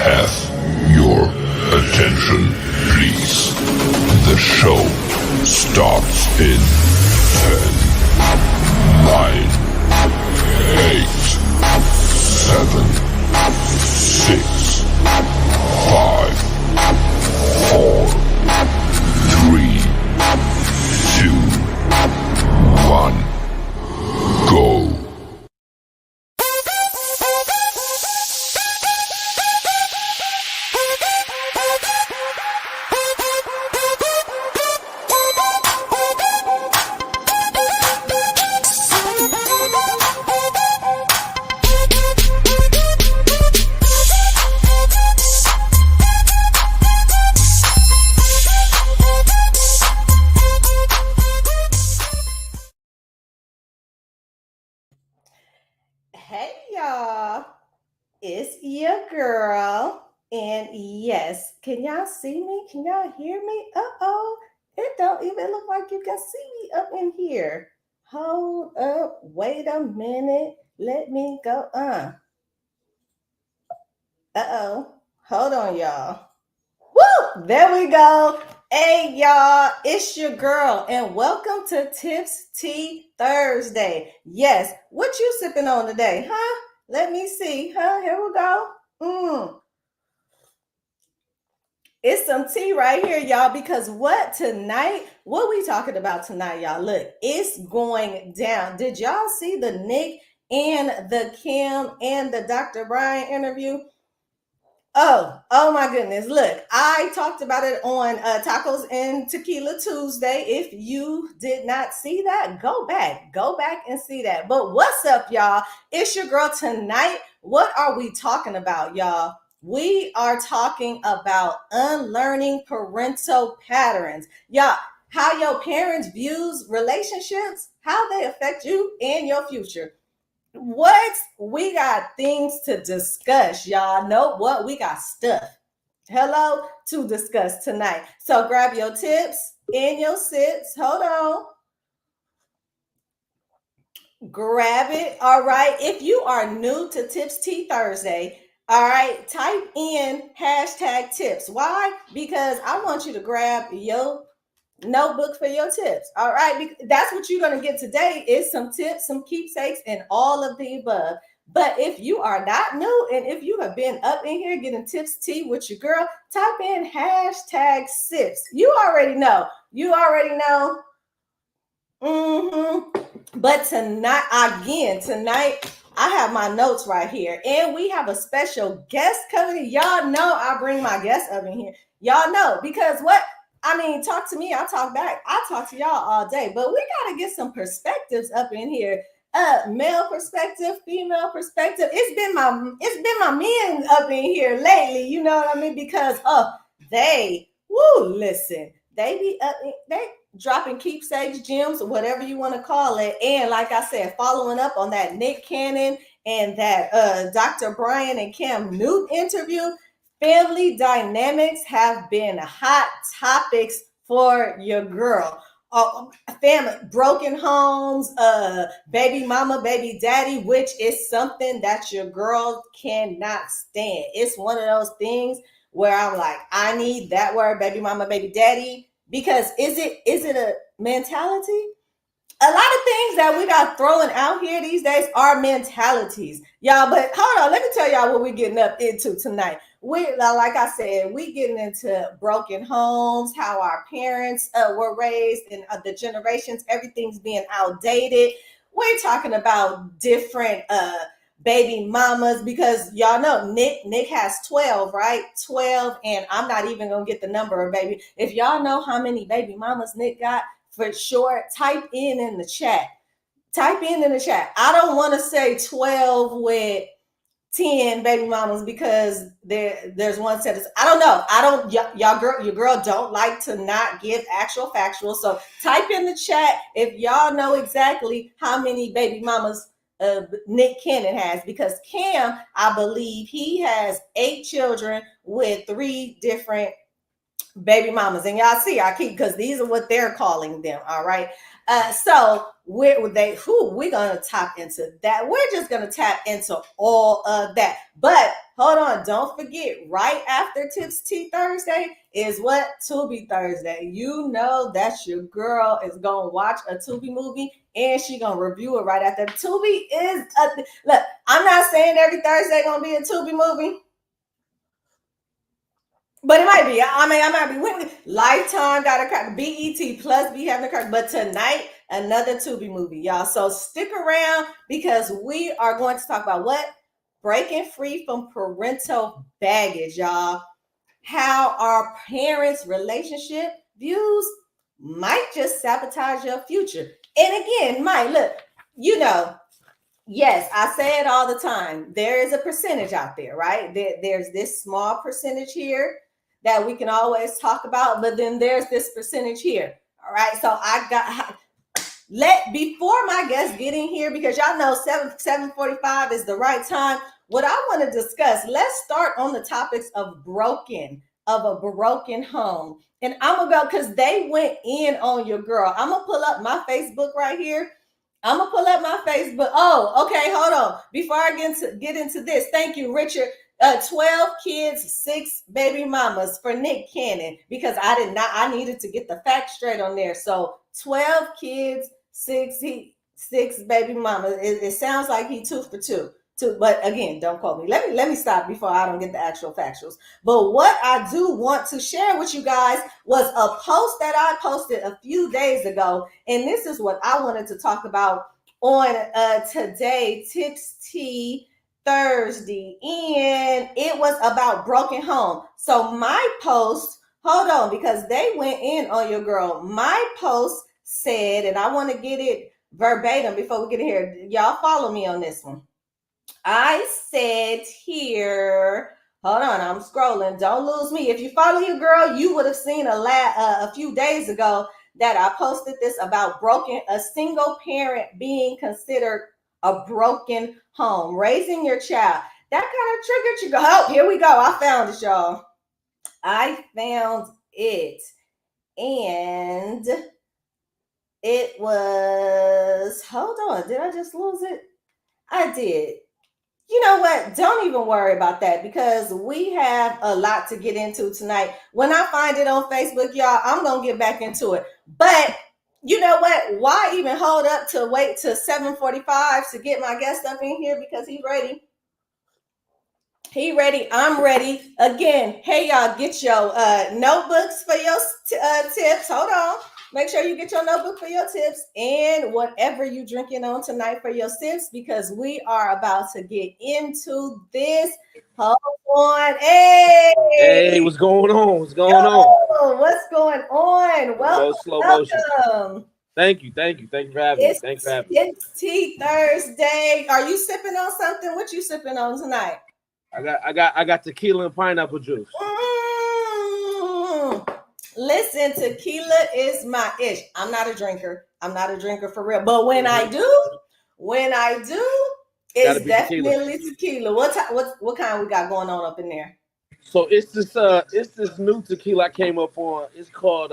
have your attention, please? The show starts in 10, 9, 8, 7, 6, 5, 4, 3, 2, 1, go. Hey y'all, it's your girl, and yes, can y'all see me? Can y'all hear me? Uh-oh, it don't even look like you can see me up in here. Hold up, wait a minute, let me go. Uh-oh, hold on y'all. Woo, there we go. Hey y'all, it's your girl, and welcome to Tips Tea Thursday. Yes, what you sipping on today, huh? Let me see, huh? Here we go. It's some tea right here, y'all, because what we talking about tonight, y'all? Look, it's going down. Did y'all see the Nick and the Kim and the Dr. Brian interview? Oh my goodness. Look, I talked about it on Tacos and Tequila Tuesday. If you did not see that, go back and see that. But what's up, y'all? It's your girl tonight. What are we talking about, y'all? We are talking about unlearning parental patterns. Y'all, how your parents views relationships, how they affect you and your future. What? We got things to discuss, y'all. Know what? We got stuff. Hello to discuss tonight. So grab your tips and your sips. Hold on. Grab it. All right. If you are new to Tips Tea Thursday, all right, type in #tips. Why? Because I want you to grab your notebook for your tips. All right, that's what you're going to get today is some tips, some keepsakes, and all of the above. But if you are not new, and if you have been up in here getting tips tea with your girl, type in #sips. You already know. But tonight I have my notes right here, and we have a special guest coming. Y'all know I bring my guests up in here. Y'all know, because what? I mean, talk to me, I talk back. I talk to y'all all day, but we gotta get some perspectives up in here. Male perspective, female perspective. It's been my men up in here lately, you know what I mean? Because listen, they be they dropping keepsakes, gems, whatever you want to call it. And like I said, following up on that Nick Cannon and that Dr. Brian and Cam Newton interview, family dynamics have been hot topics for your girl. Family, broken homes, baby mama, baby daddy, which is something that your girl cannot stand. It's one of those things where I'm like, I need that word, baby mama, baby daddy, because is it a mentality? A lot of things that we got throwing out here these days are mentalities, y'all. But hold on, let me tell y'all what we're getting up into tonight. Like I said, we getting into broken homes, how our parents were raised, and the generations, everything's being outdated. We're talking about different baby mamas, because y'all know Nick has 12, right? 12, and I'm not even gonna get the number of baby. If y'all know how many baby mamas Nick got, for sure, type in the chat. I don't want to say 12 with 10 baby mamas, because there's one set of, I don't know. Your girl don't like to not give actual factual. So type in the chat if y'all know exactly how many baby mamas Nick Cannon has, because Cam, I believe he has 8 children with 3 different baby mamas. And y'all see, I keep, because these are what they're calling them. All right. So we're gonna tap into that. We're just gonna tap into all of that. But hold on, don't forget, right after Tips Tea Thursday is what? Tubi Thursday. You know that's your girl is gonna watch a Tubi movie and she gonna review it right after. Tubi is look, I'm not saying every Thursday gonna be a Tubi movie. But it might be. I might be winning. Lifetime got a crack. BET plus be having a crack. But tonight, another Tubi movie, y'all. So stick around because we are going to talk about what? Breaking free from parental baggage, y'all. How our parents' relationship views might just sabotage your future. And again, might look, you know, yes, I say it all the time. There is a percentage out there, right? There's this small percentage here that we can always talk about, but then there's this percentage here. All right. So before my guests get in here, because y'all know 7:45 is the right time. What I want to discuss, let's start on the topics of a broken home. And I'm gonna go because they went in on your girl. I'm gonna pull up my Facebook right here. I'm gonna pull up my Facebook. Oh, okay, hold on. Before I get into this, thank you, Richard. 12 kids, 6 baby mamas for Nick Cannon, because I needed to get the facts straight on there. So 12 kids, 6 baby mamas. It sounds like he 2 for 2. But again, don't quote me. Let me stop before I don't get the actual factuals. But what I do want to share with you guys was a post that I posted a few days ago, and this is what I wanted to talk about on today, Tips Tea Thursday, and it was about broken home. So my post, hold on, because they went in on your girl. My post said, and I want to get it verbatim before we get in here. Y'all follow me on this one. I said here, hold on, I'm scrolling. Don't lose me. If you follow your girl, you would have seen a few days ago that I posted this about a single parent being considered a broken home, raising your child. That kind of triggered you. Oh, here we go. I found it, y'all. I found it. And it was, hold on, did I just lose it? I did. You know what? Don't even worry about that because we have a lot to get into tonight. When I find it on Facebook, y'all, I'm going to get back into it. But you know what? Why even hold up to wait till 7:45 to get my guest up in here because he's ready. He ready. I'm ready. Again, hey, y'all, get your notebooks for your tips. Hold on. Make sure you get your notebook for your tips and whatever you drinking on tonight for your sips because we are about to get into this. Hold on. Hey, what's going on? What's going on? What's going on? Welcome. Slow motion. Thank you for having me. Thanks for having me. It's Tea Thursday. Are you sipping on something? What you sipping on tonight? I got tequila and pineapple juice. Listen, tequila is my ish. I'm not a drinker. For real. But when I do, it's definitely tequila. What kind we got going on up in there? So it's this new tequila I came up on. It's called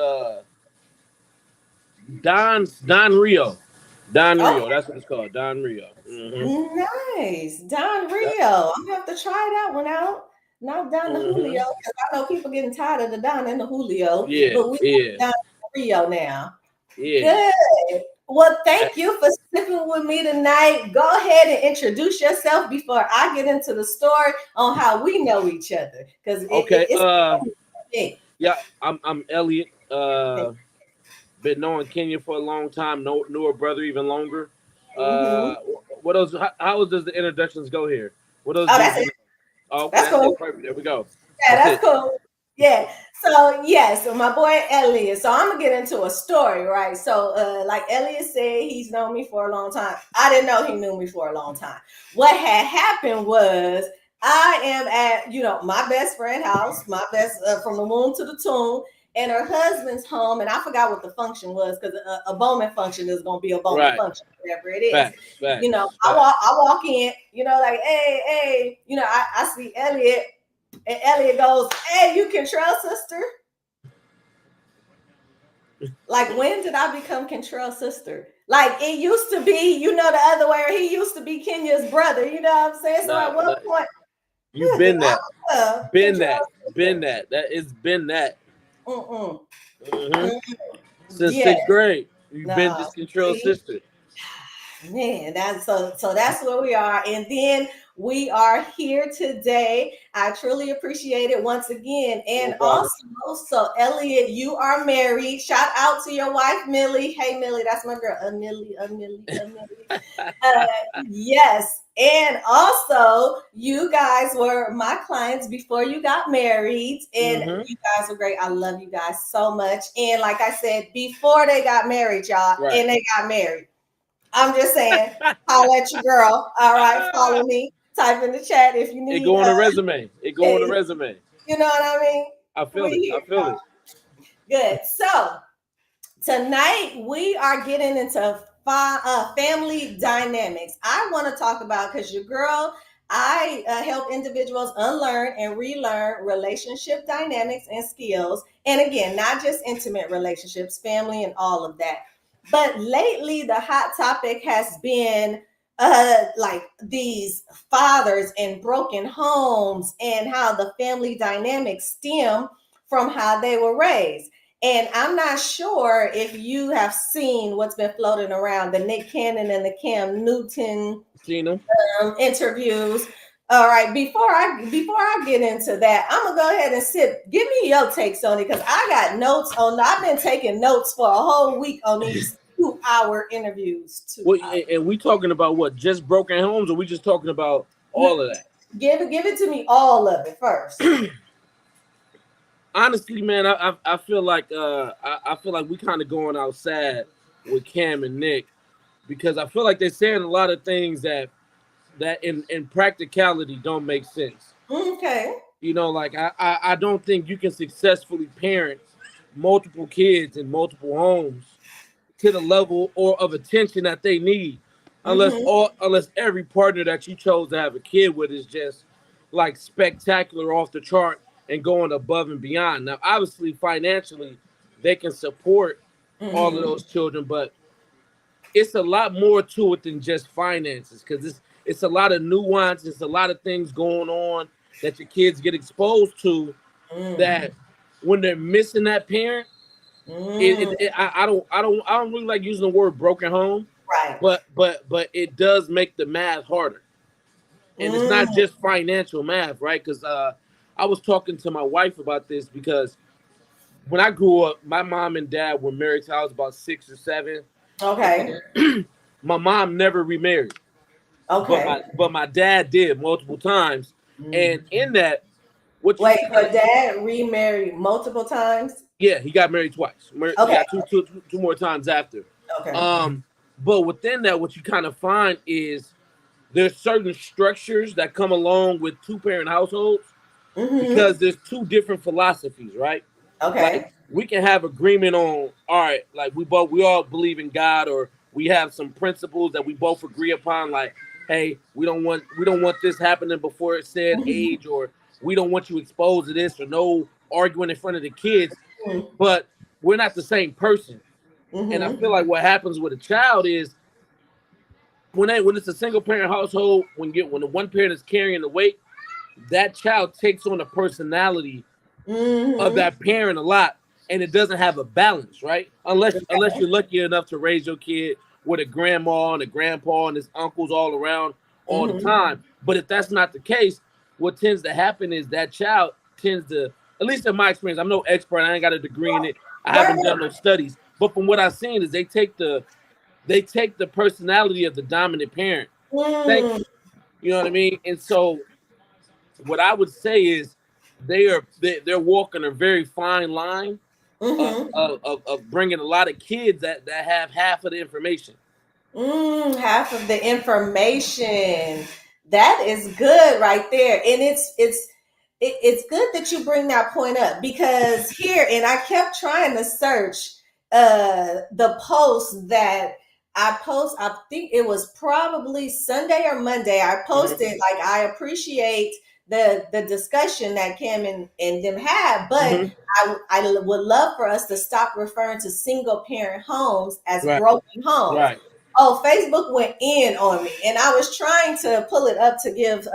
Don Rio. Don Rio. That's what it's called. Don Rio. Mm-hmm. Nice. Don Rio. I'm gonna have to try that one out. Not Don the Julio, because I know people getting tired of the Don and the Julio. Yeah, but we Don Rio now. Yeah. Good. Well, thank you for sipping with me tonight. Go ahead and introduce yourself before I get into the story on how we know each other. Because yeah, I'm Elliott. Been knowing Kenya for a long time. Knew her brother even longer. What else? How does the introductions go here? What else? That's it. Oh, okay, that's cool. Perfect. There we go. Yeah, that's cool. Yeah. So my boy Elliott. So I'm gonna get into a story, right? So like Elliott said, he's known me for a long time. I didn't know he knew me for a long time. What had happened was I am at my best friend's house, my best from the womb to the tomb, and her husband's home, and I forgot what the function was because a Bowman function is gonna be a Bowman function, whatever it is. Facts. I walk in, like, hey, I see Elliott, and Elliott goes, "Hey, you Contrell sister?" Like, when did I become Control's sister? Like, it used to be, the other way, or he used to be Kenya's brother. You know what I'm saying? So Nah, at what point you've did been I that. become Been Control's that. Been that. That it's been that. Mm-mm. hmm Mm, Since yes. sixth grade, you've been No. this control See? sister. Man, so that's where we are. And then we are here today. I truly appreciate it once again. No And problem. also, so Elliott, you are married. Shout out to your wife, Millie. Hey, Millie, that's my girl. Millie. Yes. And also, you guys were my clients before you got married. And hmm you guys were great. I love you guys so much. And like I said, before they got married, y'all, Right. and they got married. I'm just saying, holla at your girl. All right, follow me. Type in the chat if you It need. go on a resume. It go on a resume. You know what I mean? I feel We it. here, I feel it. Good. So tonight we are getting into family dynamics. I want to talk about, because your girl, I help individuals unlearn and relearn relationship dynamics and skills. And again, not just intimate relationships, family, and all of that. But lately, the hot topic has been like these fathers and broken homes, and how the family dynamics stem from how they were raised. And I'm not sure if you have seen what's been floating around, the Nick Cannon and the Cam Newton Seen them. interviews. All right, before I get into that, I'm gonna go ahead and give me your takes on it, because I got notes on. I've been taking notes for a whole week on these 2-hour interviews. And we talking about what? Just broken homes, or we just talking about all of that? Give it to me, all of it first. Honestly, man, I feel like I feel like we kind of going outside with Cam and Nick, because I feel like they're saying a lot of things that in practicality don't make sense. Okay. Like I don't think you can successfully parent multiple kids in multiple homes to the level or of attention that they need, unless every partner that you chose to have a kid with is just like spectacular, off the chart, and going above and beyond. Now, obviously, financially, they can support all of those children, but it's a lot more to it than just finances, because it's a lot of nuance. It's a lot of things going on that your kids get exposed to, that when they're missing that parent, I don't really like using the word broken home, Right. but it does make the math harder, and it's not just financial math, right? Because I was talking to my wife about this, because when I grew up, my mom and dad were married till I was about 6 or 7. Okay. My mom never remarried. Okay. But my dad did multiple times, and in that, wait, but dad remarried multiple times? Yeah, he got married twice. Okay. He got two more times after. Okay. But within that, what you kind of find is there's certain structures that come along with two-parent households, because there's two different philosophies, right? Okay. Like, we can have agreement on, all right, like we all believe in God, or we have some principles that we both agree upon, like, hey, we don't want this happening before it's said age, or we don't want you exposed to this, or no arguing in front of the kids. But we're not the same person. And I feel like what happens with a child is when it's a single parent household, when the one parent is carrying the weight, that child takes on the personality of that parent a lot, and it doesn't have a balance, right? Unless you're lucky enough to raise your kid with a grandma and a grandpa and his uncles all around all the time. But if that's not the case, what tends to happen is that child tends to, at least in my experience, I'm no expert, I ain't got a degree in it, I haven't done no studies, but from what I've seen is they take the personality of the dominant parent. Thank you. You know what I mean? And so what I would say is they're walking a very fine line of bringing a lot of kids that have half of the information. Half of the information. That is good right there. And it's good that you bring that point up, because here, and I kept trying to search the post that I think it was probably Sunday or Monday. I posted like, I appreciate the discussion that Kim and them had, but I would love for us to stop referring to single parent homes as broken homes. Right. Oh, Facebook went in on me, and I was trying to pull it up to give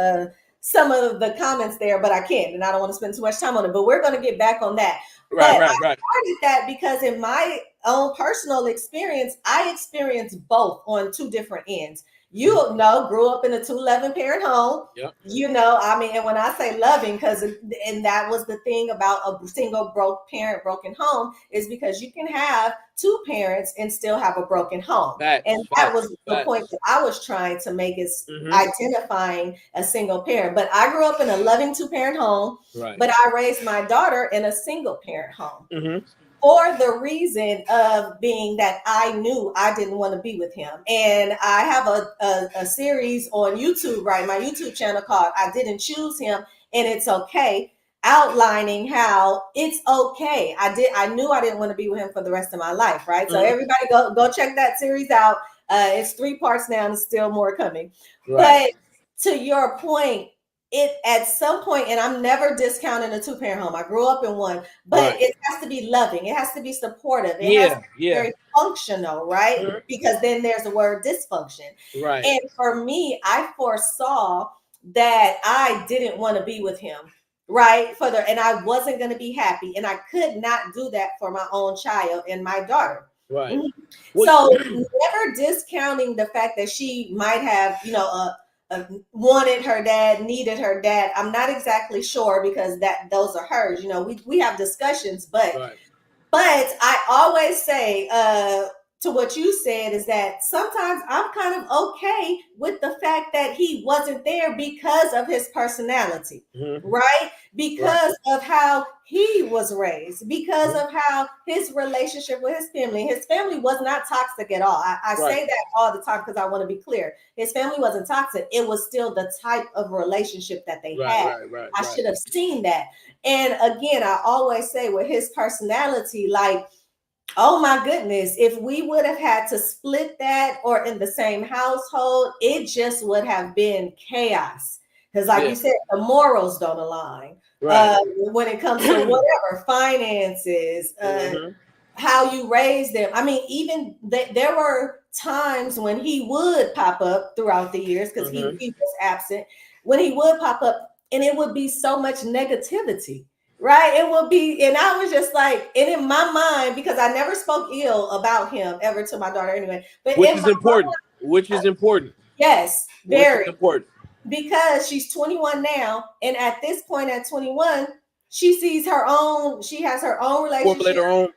some of the comments there, but I can't, and I don't want to spend too much time on it. But we're going to get back on that. Right, I started that because in my own personal experience, I experienced both on two different ends. You know, grew up in a 2-11 parent home. Yep. You know, I mean, and when I say loving, and that was the thing about a single broken home, is because you can have two parents and still have a broken home. That was the point that I was trying to make, is identifying a single parent. But I grew up in a loving 2-parent home, but I raised my daughter in a single parent home. For the reason of being that I knew I didn't want to be with him. And I have a series on YouTube, right? My YouTube channel called I Didn't Choose Him and It's Okay, outlining how it's okay. I knew I didn't want to be with him for the rest of my life, right? So everybody go check that series out. It's 3 parts now and still more coming. But to your point, it at some point, and I'm never discounting a 2-parent home. I grew up in one, but it has to be loving. It has to be supportive. It has to be very functional, right? Because then there's the word dysfunction. Right. And for me, I foresaw that I didn't want to be with him, right? And I wasn't going to be happy, and I could not do that for my own child and my daughter. Right. So never discounting the fact that she might have, you know, wanted her dad, needed her dad. I'm not exactly sure, because those are hers. You know, we have discussions, but I always say to what you said is that sometimes I'm kind of okay with the fact that he wasn't there because of his personality, right? Because of how he was raised, because of how his relationship with his family was not toxic at all. I say that all the time because I want to be clear. His family wasn't toxic. It was still the type of relationship that they had. I should have seen that. And again, I always say with his personality, like, oh my goodness, if we would have had to split that or in the same household, it just would have been chaos. Because like you said, the morals don't align. When it comes to whatever, finances, how you raise them. I mean, even there were times when he would pop up throughout the years, because he was absent, when he would pop up, and it would be so much negativity. Right. It will be. And I was just like, and in my mind, because I never spoke ill about him ever to my daughter anyway. But which is important. Yes, very important. Because she's 21 now. And at this point, at 21, she sees her own, she has her own relationship. Formulate her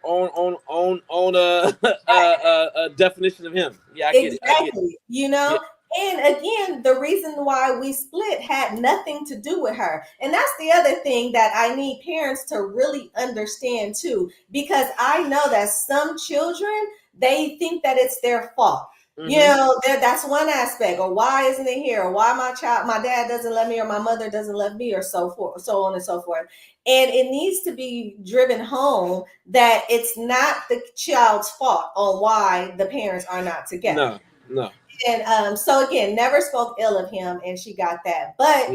own definition of him. Yeah, I get it. Exactly. You know? Yeah. And again, the reason why we split had nothing to do with her. And that's the other thing that I need parents to really understand too, because I know that some children, they think that it's their fault. You know, that's one aspect. Or why isn't it here? Or why my dad doesn't love me, or my mother doesn't love me, or so forth, so on and so forth. And it needs to be driven home that it's not the child's fault on why the parents are not together. No. And so again, never spoke ill of him, and she got that. But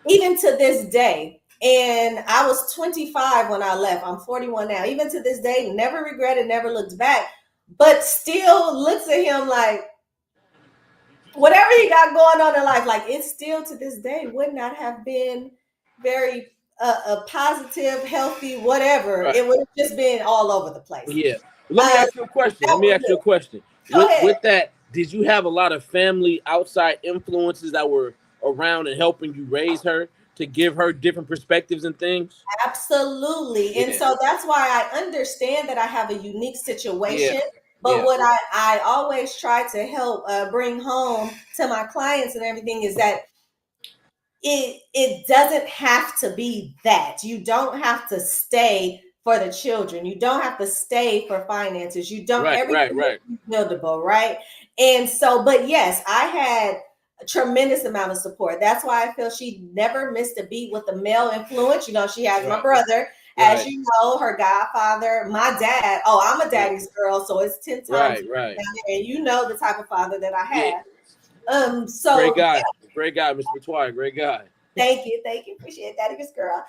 even to this day, and I was 25 when I left. I'm 41 now. Even to this day, never regretted, never looked back, but still looks at him like whatever he got going on in life, like it still to this day would not have been very a positive, healthy, whatever. It would have just been all over the place. Yeah. Let me ask you a question. With that, did you have a lot of family outside influences that were around and helping you raise her to give her different perspectives and things? Absolutely. And so that's why I understand that I have a unique situation. But what I always try to help bring home to my clients and everything is that it doesn't have to be that. You don't have to stay for the children. You don't have to stay for finances. You don't everything is buildable, right? And so, but yes, I had a tremendous amount of support. That's why I feel she never missed a beat with the male influence. You know, she has my brother, as you know, her godfather, my dad. Oh, I'm a daddy's girl, so it's 10 times. And you know the type of father that I had. So great guy, Mr. Matoir, great guy. Thank you. Appreciate that, Miss Girl.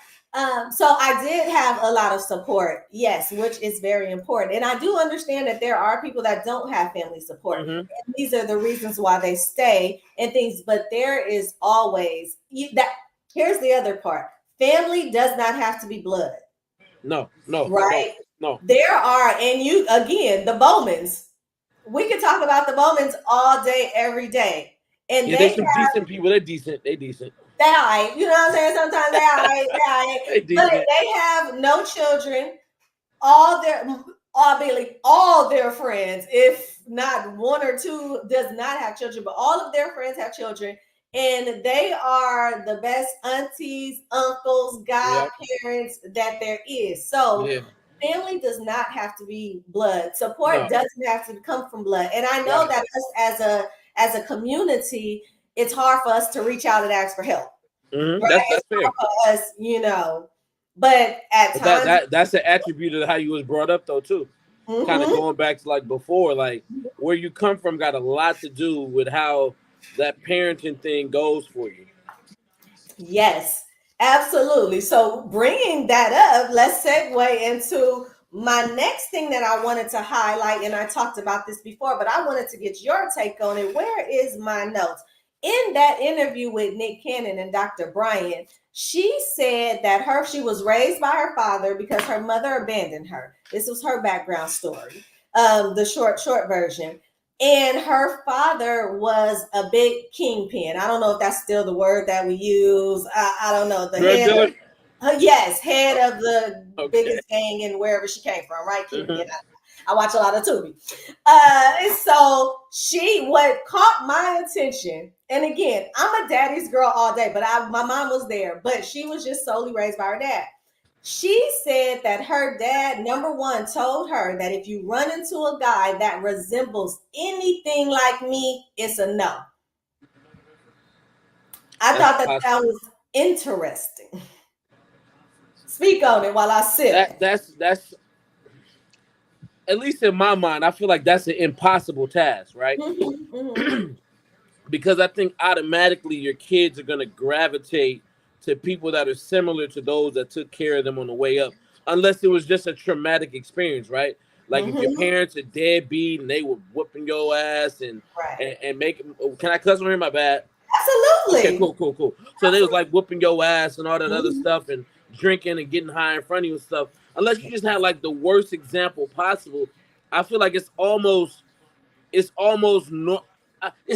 So I did have a lot of support, yes, which is very important. And I do understand that there are people that don't have family support. Mm-hmm. And these are the reasons why they stay and things. But there is always that. Here's the other part: family does not have to be blood. No, Right? no. There are, and you again, the Bowmans. We can talk about the Bowmans all day, every day, and Yeah, there's some decent people. They're decent. They decent. They all right. You know what I'm saying? Sometimes they all right. They But decent. they have no children. Obviously, all their friends, if not one or two, does not have children, but all of their friends have children. And they are the best aunties, uncles, godparents that there is. So family does not have to be blood. Support doesn't have to come from blood. And I know that us as a community, it's hard for us to reach out and ask for help. Mm-hmm. Right? That's fair. For us, but at times that's an attribute of how you was brought up though too. Mm-hmm. Kind of going back to like before, like where you come from got a lot to do with how that parenting thing goes for you. Yes, absolutely. So bringing that up, let's segue into my next thing that I wanted to highlight, and I talked about this before, but I wanted to get your take on it. Where is my notes? In that interview with Nick Cannon and Dr. Brian, she said that she was raised by her father because her mother abandoned her. This was her background story, the short version. And her father was a big kingpin. I don't know if that's still the word that we use. I don't know. The head of the biggest gang and wherever she came from, right? Kingpin. Mm-hmm. I watch a lot of Tubi. So what caught my attention, and again, I'm a daddy's girl all day, but my mom was there, but she was just solely raised by her dad. She said that her dad, number one, told her that if you run into a guy that resembles anything like me, it's a no. I thought that was interesting. Speak on it while I sip. That's at least in my mind, I feel like that's an impossible task, right? Mm-hmm, mm-hmm. Because I think automatically your kids are going to gravitate to people that are similar to those that took care of them on the way up, unless it was just a traumatic experience, right? Like if your parents are deadbeat and they were whooping your ass and making, can I cuss on here? My bad. Absolutely. Okay, cool. So they was like whooping your ass and all that other stuff and drinking and getting high in front of you and stuff. Unless you just had like the worst example possible, I feel like it's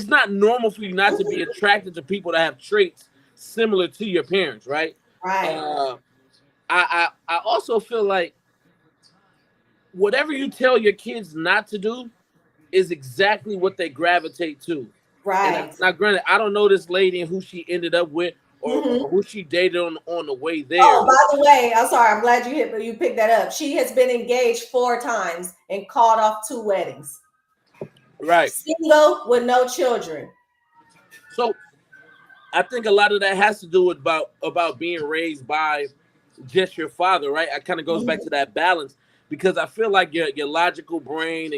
not normal for you not to be attracted to people that have traits similar to your parents, right? Right. I also feel like whatever you tell your kids not to do is exactly what they gravitate to. Right. Now, granted, I don't know this lady and who she ended up with or who she dated on the way there. Oh, by the way, I'm sorry. I'm glad you picked that up. She has been engaged 4 times and called off 2 weddings. Right. Single with no children. So I think a lot of that has to do with about being raised by just your father, right? It kind of goes back to that balance, because I feel like your logical brain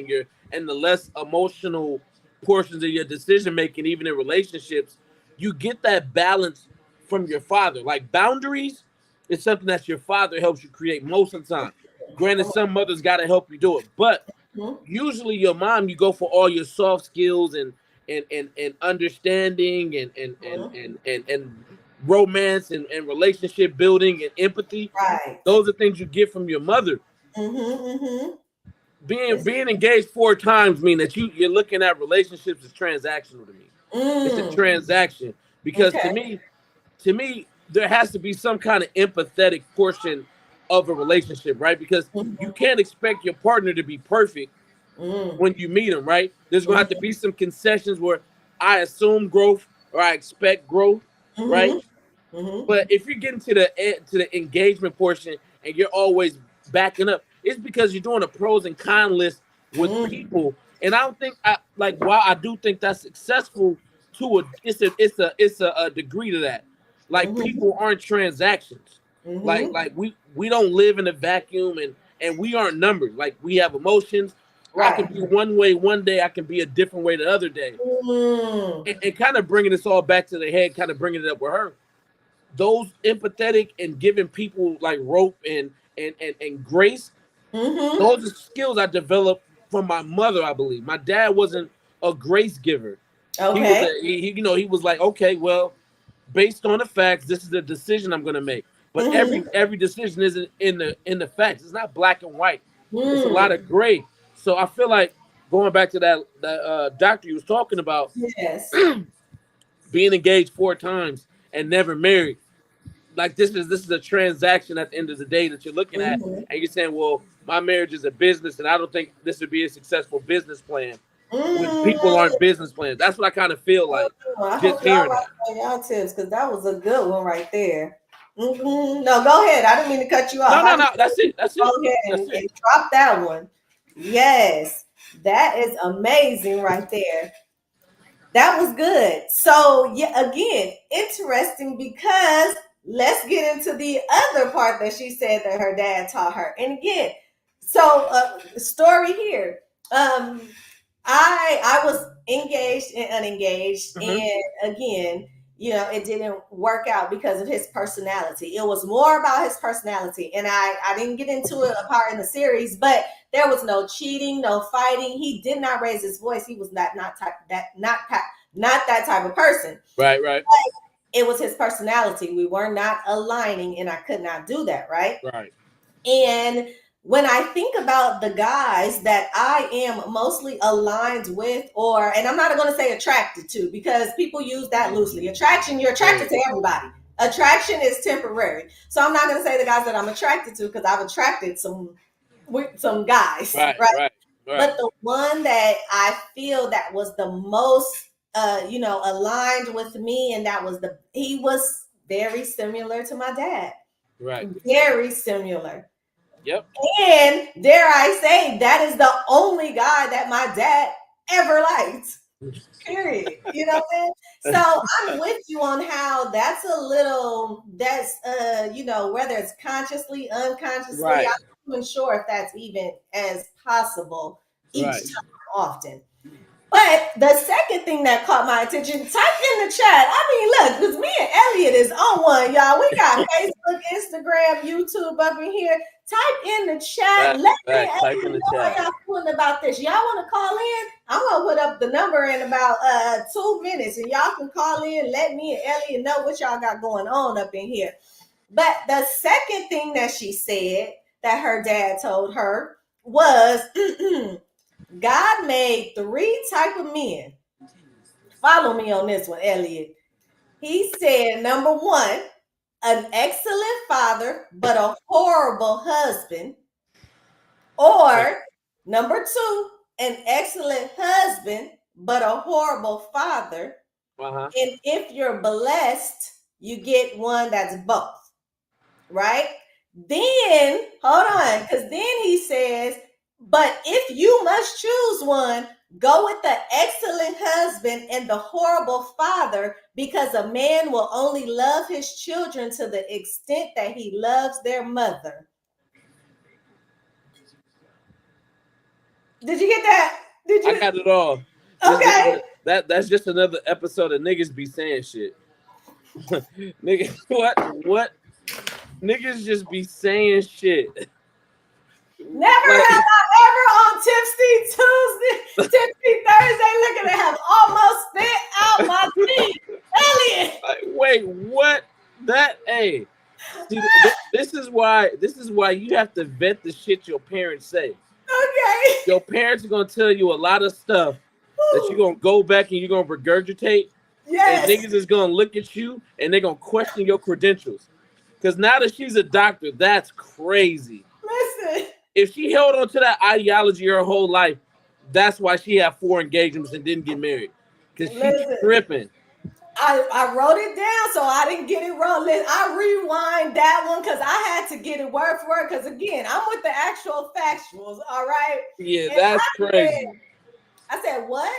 and the less emotional portions of your decision making, even in relationships, you get that balance from your father. Like boundaries is something that your father helps you create most of the time. Granted, some mothers got to help you do it, but usually your mom, you go for all your soft skills and understanding and romance and relationship building and empathy. Right. Those are things you get from your mother. Being engaged 4 times mean that you're looking at relationships as transactional to me. It's a transaction because to me there has to be some kind of empathetic portion of a relationship, right? Because you can't expect your partner to be perfect when you meet them, right? There's gonna have to be some concessions where I assume growth or I expect growth, right? But if you're getting to the engagement portion and you're always backing up, it's because you're doing a pros and cons list with people. And I don't think while I do think that's successful to it's a degree to that. Like people aren't transactions. Like we don't live in a vacuum and we aren't numbers. Like we have emotions. Right. I can be one way one day, I can be a different way the other day. And kind of bringing this all back to the head, kind of bringing it up with her. those empathetic and giving people like rope and grace, Mm-hmm. those are skills I developed from my mother, I believe. My dad wasn't a grace giver. He was Okay. he was like, okay, well, based on the facts, this is the decision I'm gonna make. But Mm-hmm. every decision isn't in the facts. It's not black and white. It's a lot Mm. of gray. So I feel like going back to that doctor you was talking about, Yes. being engaged 4 times and never married. Like this is a transaction at the end of the day that you're looking at, Mm-hmm. and you're saying, well, my marriage is a business, and I don't think this would be a successful business plan when people Mm. aren't business plans. That's what I kind of feel like I just hope y'all hearing write that. down y'all tips because that was a good one right there. Mm-hmm. No, go ahead. I didn't mean to cut you off. No, I no, just no. That's it. That's go it. ahead That's it. and drop that one. Yes, that is amazing right there. That was good. So, yeah, again, interesting because let's get into the other part that she said that her dad taught her. And again, so story here. Um, I was engaged and unengaged, Mm-hmm. and again, it didn't work out because of his personality. It was more about his personality, and I didn't get into it a part in the series, but there was no cheating, no fighting. He did not raise his voice. He was not that type of person. Right, right, It was his personality. We were not aligning, and I could not do that, right? right. And when I think about the guys that I am mostly aligned with, and I'm not going to say attracted to because people use that loosely. Attraction, you're attracted to everybody. Attraction is temporary. So I'm not going to say the guys that I'm attracted to because I've attracted some guys, Right, right? right, But right. the one that I feel that was the most, aligned with me, and he was very similar to my dad. Right. Very similar. Yep. And dare I say, that is the only guy that my dad ever liked. Period. You know what I'm saying? So I'm with you on how that's whether it's consciously, unconsciously, I'm Right. not even sure if that's even as possible each Right. time often. But the second thing that caught my attention, type in the chat. I mean, look, because me and Elliott is on one, y'all. We got Facebook, Instagram, YouTube up in here. Type in the chat. Let me and Type in Elliott the know chat. how y'all feeling about this. Y'all want to call in? I'm going to put up the number in about 2 minutes, and y'all can call in. Let me and Elliott know what y'all got going on up in here. But the second thing that she said that her dad told her was, God made 3 type of men. Follow me on this one, Elliott. He said, number 1, an excellent father, but a horrible husband. Or number 2, an excellent husband, but a horrible father. Uh-huh. And if you're blessed, you get one that's both. Right? Then, hold on, because then he says, but if you must choose one, go with the excellent husband and the horrible father, because a man will only love his children to the extent that he loves their mother. Did you get that? Did you? I got it all. Okay. That's just another episode of niggas be saying shit. Nigga, what? Niggas just be saying shit. Never Like, have I ever on Tipsy Tuesday, Tipsy Thursday looking to have almost spit out my teeth. Elliott. wait, what? Hey. See, this is why you have to vet the shit your parents say. Okay. Your parents are gonna tell you a lot of stuff that you're gonna go back and you're gonna regurgitate. Yes. And niggas is gonna look at you and they're gonna question your credentials. Because now that she's a doctor, that's crazy. Listen. If she held on to that ideology her whole life, that's why she had 4 engagements and didn't get married. Because she's tripping. I wrote it down so I didn't get it wrong. I rewind that one because I had to get it word for word. Because again, I'm with the actual factuals. All right. Yeah, and that's crazy. I said, what?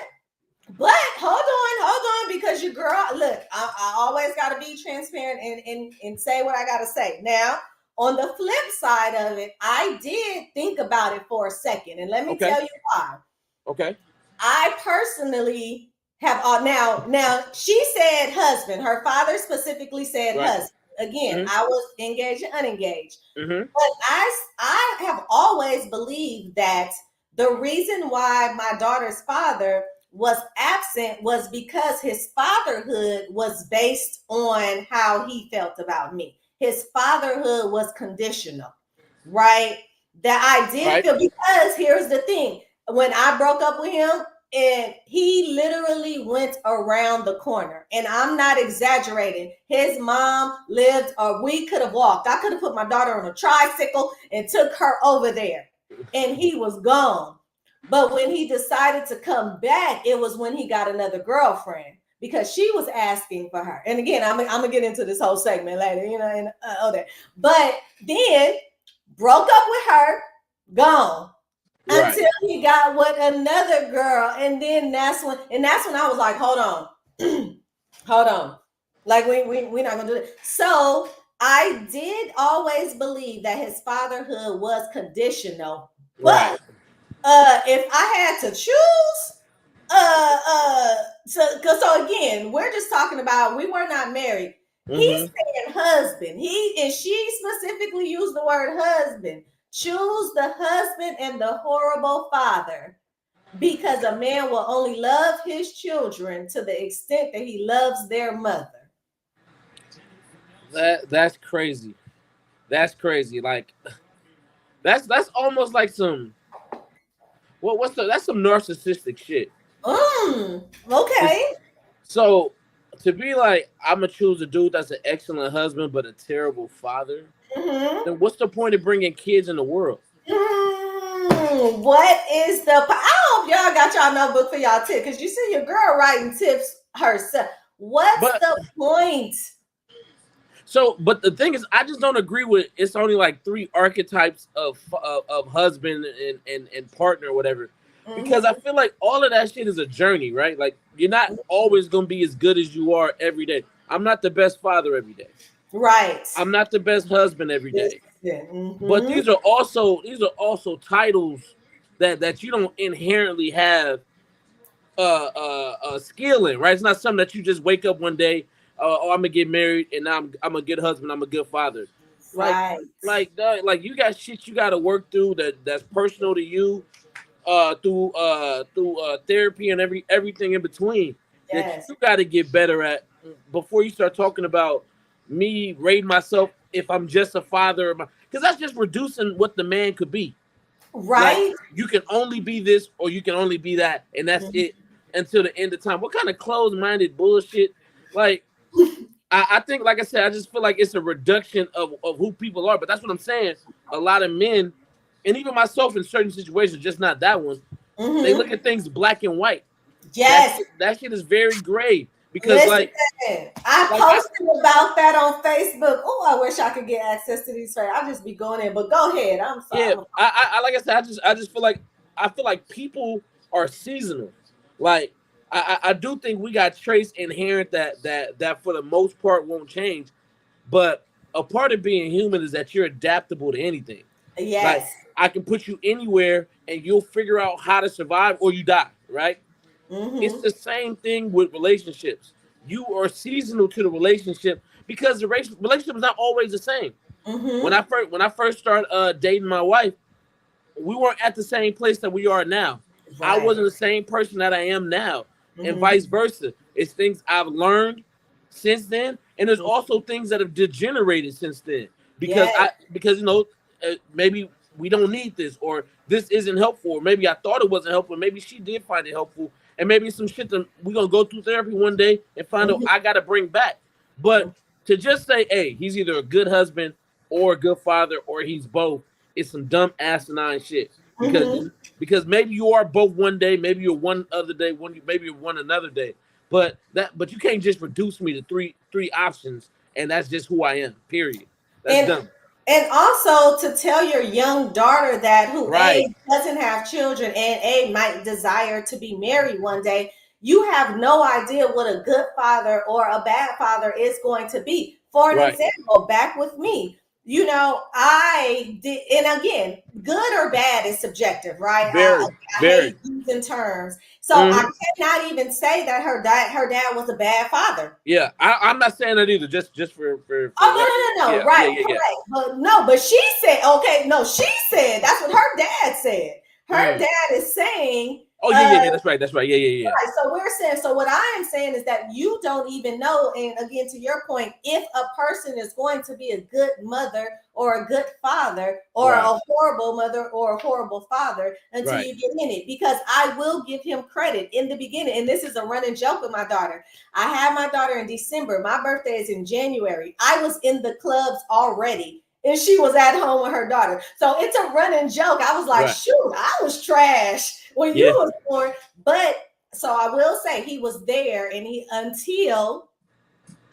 But hold on, because your girl, look, I always got to be transparent and say what I got to say. Now, on the flip side of it, I did think about it for a second. And let me tell you why. Okay. I personally have now she said husband. Her father specifically said husband. Again, Mhm. I was engaged and unengaged. Mhm. But I have always believed that the reason why my daughter's father was absent was because his fatherhood was based on how he felt about me. His fatherhood was conditional, right? That I did Right. feel, because here's the thing. When I broke up with him, and he literally went around the corner, and I'm not exaggerating. His mom lived, or we could have walked. I could have put my daughter on a tricycle and took her over there, and he was gone. But when he decided to come back, it was when he got another girlfriend, because she was asking for her. And again, I'm gonna get into this whole segment later, and all that. But then broke up with her, gone, Right. until he got with another girl. And then that's when I was like, hold on. Hold on. Like, we're not gonna do it. So I did always believe that his fatherhood was conditional. Right. But if I had to choose, so again, we're just talking about, we were not married. He's Mhm. saying husband. She specifically used the word husband. Choose the husband and the horrible father, because a man will only love his children to the extent that he loves their mother. That's crazy. That's crazy. Like that's almost like some that's some narcissistic shit. To- Okay. So to be like, I'm gonna choose a dude that's an excellent husband but a terrible father, Mm-hmm. then what's the point of bringing kids in the world? What is the? I hope y'all got y'all notebook for y'all tip, because you see your girl writing tips herself. What's But the point? but the thing is, I just don't agree with it's only like three archetypes of husband and partner or whatever. Because I Mm-hmm. feel like all of that shit is a journey, right? Like you're not always gonna be as good as you are every day. I'm not the best father every day. Right. I'm not the best husband every day. But Mm-hmm. these are also titles that you don't inherently have skill in, right? It's not something that you just wake up one day, oh, I'm gonna get married and now I'm a good husband, I'm a good father. Like Right. like you got shit you got to work through that's personal to you, through therapy and everything in between, that Yes. you got to get better at before you start talking about me rating myself if I'm just a father, because that's just reducing what the man could be. Like Right. you can only be this or you can only be that, and that's it until the end of time. What kind of closed-minded bullshit? Like I think, like I said, I just feel like it's a reduction of who people are. But that's what I'm saying. A lot of men, and even myself in certain situations, just not that one, they look Mm-hmm. at things black and white. Yes. That shit is very gray because Listen, I like I posted about that on Facebook. Oh, I wish I could get access to these. I just be going in, but go ahead. I'm yeah, sorry. I like I said, I just feel like people are seasonal. Like I do think we got traits inherent that for the most part won't change. But a part of being human is that you're adaptable to anything. Like Yes. I can put you anywhere and you'll figure out how to survive or you die, right? It's Mm-hmm. the same thing with relationships. You are seasonal to the relationship because the relationship is not always the same. Mm-hmm. When I first started dating my wife, we weren't at the same place that we are now. I Right. wasn't the same person that I am now, and Mm-hmm. vice versa. It's things I've learned since then, and there's also things that have degenerated since then Yes. because maybe we don't need this or this isn't helpful, or maybe I thought it wasn't helpful, maybe she did find it helpful, and maybe some shit that we're gonna go through therapy one day and find out Mm-hmm. I gotta bring back. But to just say, hey, he's either a good husband or a good father or he's both, it's some dumb asinine shit. Mm-hmm. Because maybe you are both one day, maybe you're one other day, maybe you're one another day. But you can't just reduce me to three options and that's just who I am. Period. That's And dumb. and also to tell your young daughter that, who Right. A, doesn't have children, and A, might desire to be married one day, you have no idea what a good father or a bad father is going to be. For an Right. example, back with me, you know, I did, and again, good or bad is subjective, right? Very, I very. hate using terms, so I cannot even say that her dad was a bad father. Yeah, I'm not saying that either. Just for Oh no, yeah, right, yeah. correct. But she said, okay, no, she said that's what her dad said. Her dad is saying, oh yeah, that's right, yeah. right. So we're saying, so what I am saying is that you don't even know, and again, to your point, if a person is going to be a good mother or a good father or a horrible mother or a horrible father until you get in it, because I will give him credit in the beginning. And this is a running joke with my daughter. I had my daughter in December. My birthday is in January. I was in the clubs already, and she was at home with her daughter. So it's a running joke. I was like, shoot, I was trash when you was born. But so I will say he was there, and until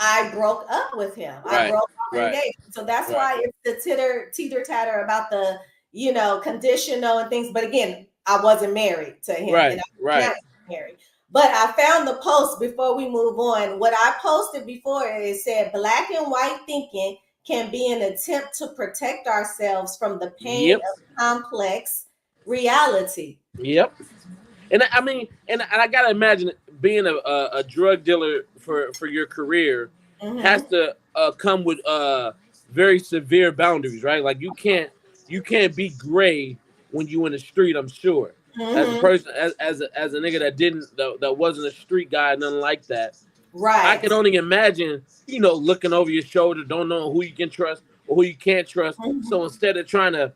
I broke up with him. I broke off engagement. So that's why it's the teeter tatter about the, you know, conditional and things. But again, I wasn't married to him. And I not married. But I found the post before we move on. What I posted before, it said black and white thinking can be an attempt to protect ourselves from the pain of complex reality. Yep. And I mean, and I gotta imagine being a drug dealer for your career has to come with very severe boundaries, right? Like you can't be gray when you in the street. I'm sure as a person, as a nigga that wasn't a street guy, nothing like that. Right. I can only imagine, you know, looking over your shoulder, don't know who you can trust or who you can't trust. So instead of trying to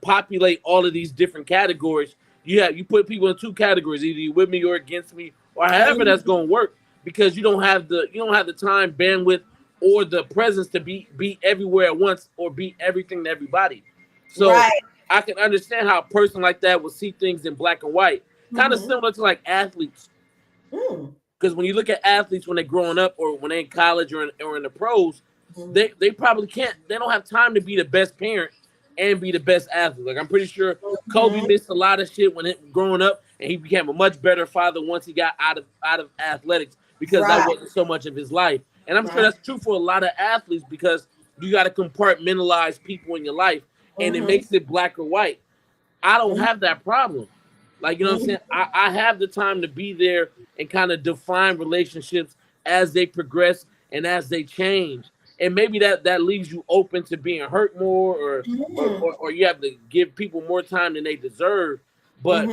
populate all of these different categories, you put people in two categories, either you with me or against me, or however that's going to work, because you don't have the time, bandwidth, or the presence to be everywhere at once or be everything to everybody. So I can understand how a person like that will see things in black and white, kind of similar to like athletes. Because when you look at athletes when they're growing up or when they're in college or in the pros, they probably they don't have time to be the best parent and be the best athlete. Like I'm pretty sure Kobe missed a lot of shit when growing up, and he became a much better father once he got out of athletics, because that wasn't so much of his life. And I'm sure that's true for a lot of athletes, because you got to compartmentalize people in your life, and it makes it black or white. I don't have that problem. Like, you know what I'm saying? I have the time to be there and kind of define relationships as they progress and as they change. And maybe that leaves you open to being hurt more, or you have to give people more time than they deserve. But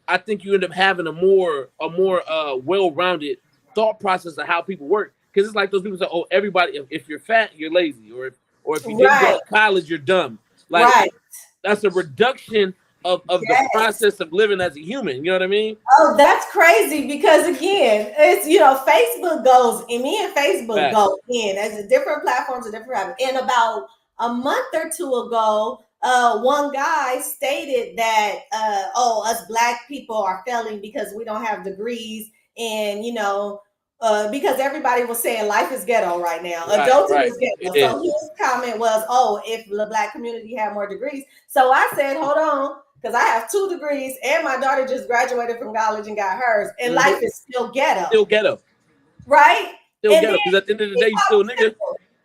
I think you end up having a more well-rounded thought process of how people work. Because it's like those people say, oh, everybody, if you're fat, you're lazy, or if you didn't go to college, you're dumb. Like that's a reduction of the process of living as a human. You know what I mean? Oh, that's crazy, because again, it's, you know, Facebook goes, and me and Facebook go in as a different platforms, a different. And about a month or two ago, one guy stated that us black people are failing because we don't have degrees, and you know, because everybody was saying life is ghetto right now. Adulting is ghetto. So his comment was, oh, if the black community had more degrees. So I said, hold on, because I have 2 degrees and my daughter just graduated from college and got hers, and life is still ghetto. Still ghetto. Right? Still ghetto, because at the end of the day, you still a nigga.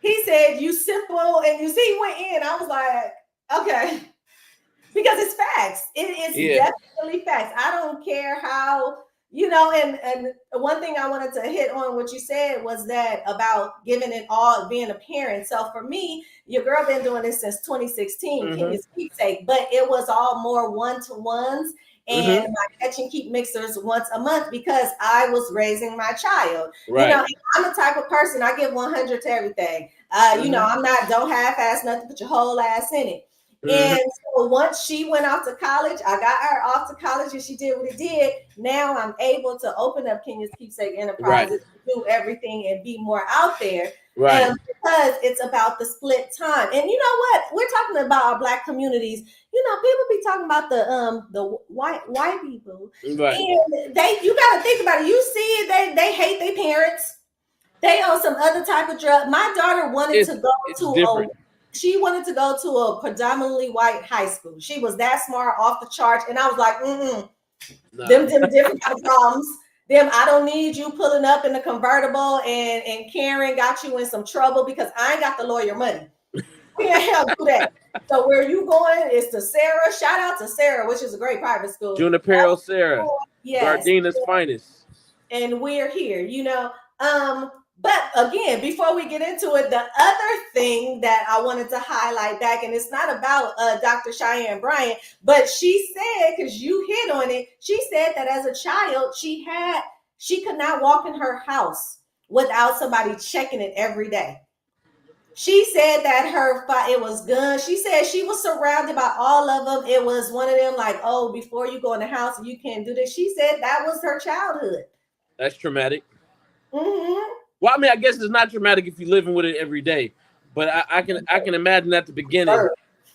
He said, you simple, and you see, he went in. I was like, okay. Because it's facts. It is definitely facts. I don't care how, you know, and one thing I wanted to hit on what you said was that about giving it all, being a parent. So for me, your girl been doing this since 2016, Kenya's Keepsake, but it was all more one-to-ones and my catch and keep mixers once a month, because I was raising my child. You know, I'm the type of person, I give 100 to everything. You know, I'm not, don't half-ass nothing, put your whole ass in it. And so once she went off to college, I got her off to college, and she did what it did. Now I'm able to open up Kenya's Keepsake Enterprises, do everything and be more out there. Because it's about the split time. And you know what? We're talking about our black communities. You know, people be talking about the white people. And you gotta think about it. You see it, they hate their parents. They on some other type of drug. My daughter wanted to go to a predominantly white high school. She was that smart, off the charts, and I was like, them different kind of problems. Them, I don't need you pulling up in the convertible, and Karen got you in some trouble because I ain't got the lawyer money. We can't help do that. So where you going is to Sarah. Shout out to Sarah, which is a great private school. Junipero Sarah. Yes. Gardina's finest. And we're here, you know. But again, before we get into it, the other thing that I wanted to highlight back, and it's not about Dr. Cheyenne Bryant, but she said, because you hit on it, she said that as a child, she could not walk in her house without somebody checking it every day. She said that it was guns. She said she was surrounded by all of them. It was one of them like, oh, before you go in the house, you can't do this. She said that was her childhood. That's traumatic. Mm-hmm. Well, I mean, I guess it's not traumatic if you're living with it every day, but I can imagine at the beginning,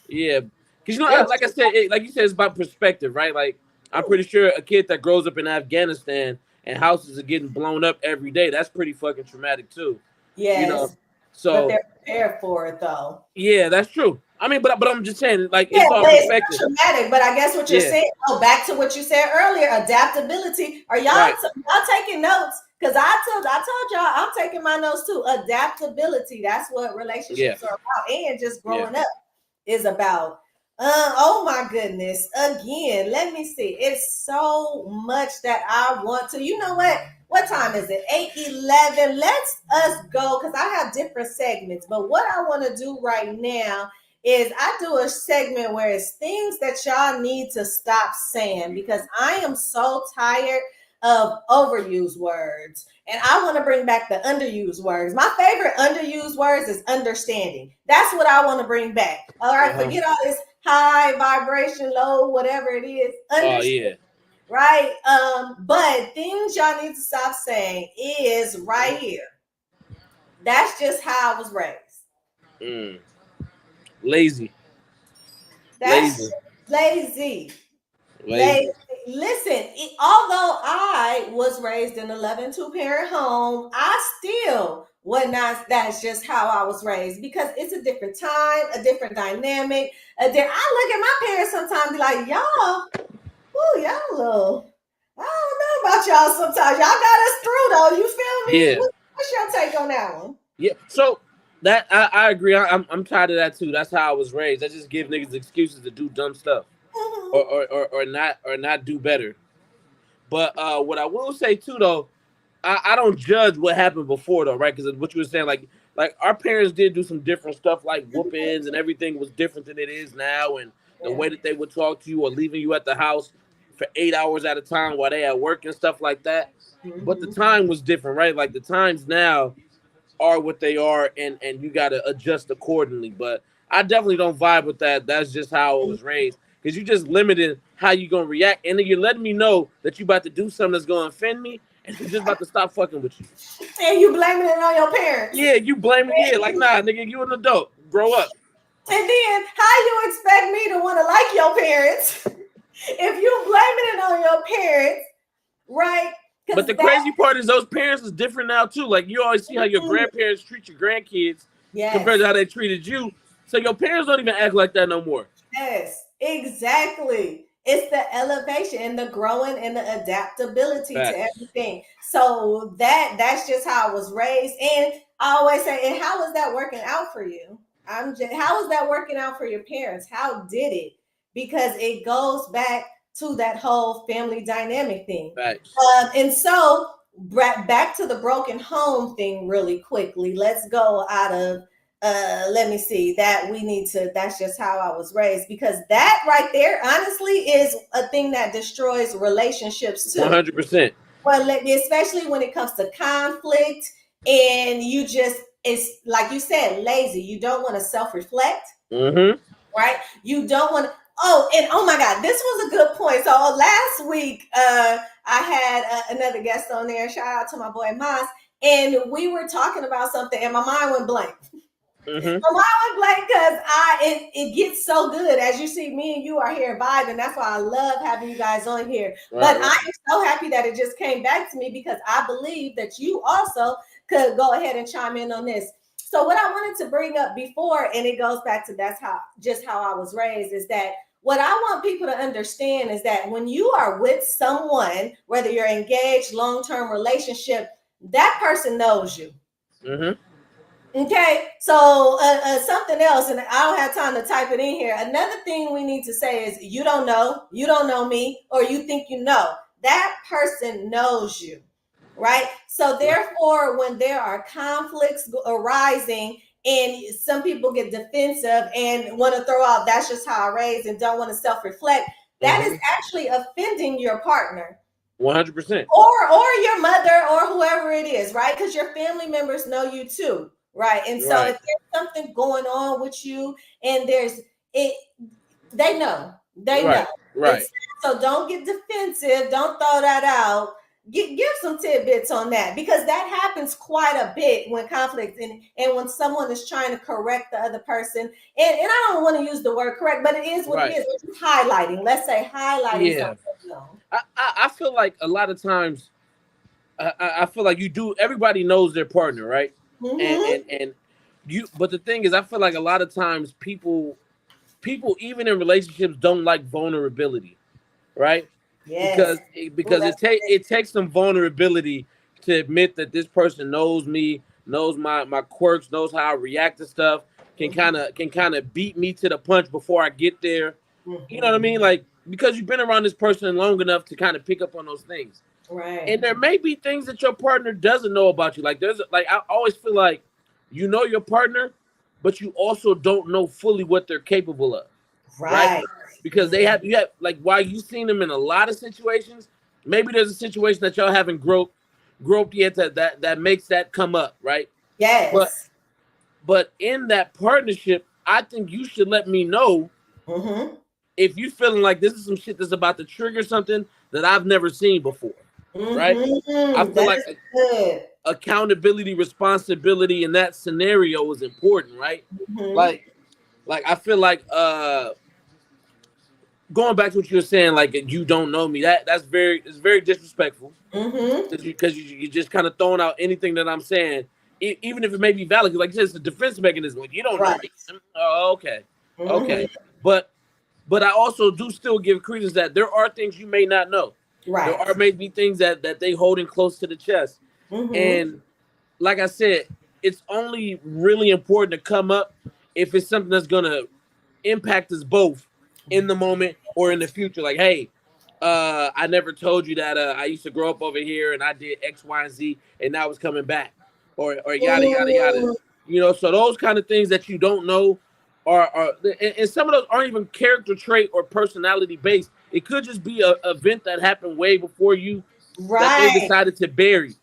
yeah, because you know, like I said, like you said, it's about perspective, right? Like I'm pretty sure a kid that grows up in Afghanistan and houses are getting blown up every day, that's pretty fucking traumatic too. Yes. You know, so but they're prepared for it though. Yeah, that's true. I mean, but I'm just saying, like, yeah, it's all perspective. It's traumatic, but I guess what you're saying. Oh, back to what you said earlier, adaptability. Are y'all y'all taking notes? Because I told y'all I'm taking my notes too. Adaptability. That's what relationships are about, and just growing up is about. Oh my goodness. Again, let me see. It's so much that I want to. You know what? What time is it? 8:11. Let's us go because I have different segments. But what I want to do right now is I do a segment where it's things that y'all need to stop saying because I am so tired of overused words. And I want to bring back the underused words. My favorite underused words is understanding. That's what I want to bring back. All right, forget all this high vibration, low, whatever it is. Right? But things y'all need to stop saying is right here. That's just how I was raised. Lazy. That's lazy. Listen, although I was raised in a loving two-parent home, I still was not. That's just how I was raised because it's a different time, a different dynamic. I look at my parents sometimes and be like, y'all little. I don't know about y'all sometimes. Y'all got us through though. You feel me? Yeah. What's your take on that one? Yeah. So that I agree. I'm tired of that too. That's how I was raised. I just give niggas excuses to do dumb stuff. Or not do better. But what I will say too though, I don't judge what happened before though, right? Because what you were saying, like our parents did do some different stuff, like whoopings and everything was different than it is now, and the way that they would talk to you or leaving you at the house for 8 hours at a time while they at work and stuff like that. But the time was different, right? Like the times now are what they are, and you got to adjust accordingly. But I definitely don't vibe with that. That's just how I was raised. Because you just limited how you going to react. And then you're letting me know that you about to do something that's going to offend me. And you're just about to stop fucking with you. And you blaming it on your parents. Yeah, you blaming it. Like, nah, nigga, you an adult. Grow up. And then how you expect me to want to like your parents if you blaming it on your parents, right? But the crazy part is those parents is different now, too. Like, you always see how your grandparents treat your grandkids compared to how they treated you. So your parents don't even act like that no more. Yes. Exactly. It's the elevation and the growing and the adaptability to everything. So that's just how I was raised. And I always say, and how is that working out for you? How is that working out for your parents? How did it? Because it goes back to that whole family dynamic thing. And so back to the broken home thing really quickly. Let's go out of let me see that's just how I was raised, because that right there honestly is a thing that destroys relationships too. 100%. Well, especially when it comes to conflict, and it's like you said, lazy. You don't want to self-reflect, right? You don't want to. Oh my God, this was a good point. So last week, I had another guest on there. Shout out to my boy Mas, and we were talking about something, and my mind went blank. So I was like, because it gets so good. As you see, me and you are here vibing. That's why I love having you guys on here. But I'm so happy that it just came back to me, because I believe that you also could go ahead and chime in on this. So what I wanted to bring up before, and it goes back to that's how I was raised, is that what I want people to understand is that when you are with someone, whether you're engaged, long-term relationship, that person knows you. Okay, so something else, and I don't have time to type it in here. Another thing we need to say is you don't know me, or you think you know. That person knows you, right? So therefore, when there are conflicts arising and some people get defensive and want to throw out, that's just how I raised and don't want to self-reflect, that is actually offending your partner. 100%. Or your mother or whoever it is, right? Because your family members know you too. Right. And so if there's something going on with you and there's it, they know. They know. Right. So don't get defensive. Don't throw that out. Give some tidbits on that, because that happens quite a bit when conflict and when someone is trying to correct the other person. And I don't want to use the word correct, but it is what it is. It's highlighting. Let's say highlighting something. I feel like a lot of times I feel like everybody knows their partner, right? And you, but the thing is, I feel like a lot of times people even in relationships don't like vulnerability, right? Yes. Because it takes some vulnerability to admit that this person knows me, knows my quirks, knows how I react to stuff, can kind of beat me to the punch before I get there. You know what I mean? Like, because you've been around this person long enough to kind of pick up on those things. Right. And there may be things that your partner doesn't know about you. Like I always feel like you know your partner, but you also don't know fully what they're capable of. Right? Because you have like, while you've seen them in a lot of situations, maybe there's a situation that y'all haven't groped yet that makes that come up, right? Yes. But in that partnership, I think you should let me know if you're feeling like this is some shit that's about to trigger something that I've never seen before. Right? I feel like accountability, responsibility in that scenario is important, right? Like I feel like going back to what you were saying, like, you don't know me, it's very disrespectful. Because you just kind of throwing out anything that I'm saying, even if it may be valid, like it's a defense mechanism. Like, you don't know me. Oh, okay. But I also do still give credence that there are things you may not know. Right. There are maybe things that they holding close to the chest. And like I said, it's only really important to come up if it's something that's gonna impact us both in the moment or in the future. Like, hey, I never told you that I used to grow up over here and I did X, Y, and Z, and now it's coming back, or yada yada yada. You know, so those kind of things that you don't know are and some of those aren't even character trait or personality based. It could just be an event that happened way before you that they decided to bury.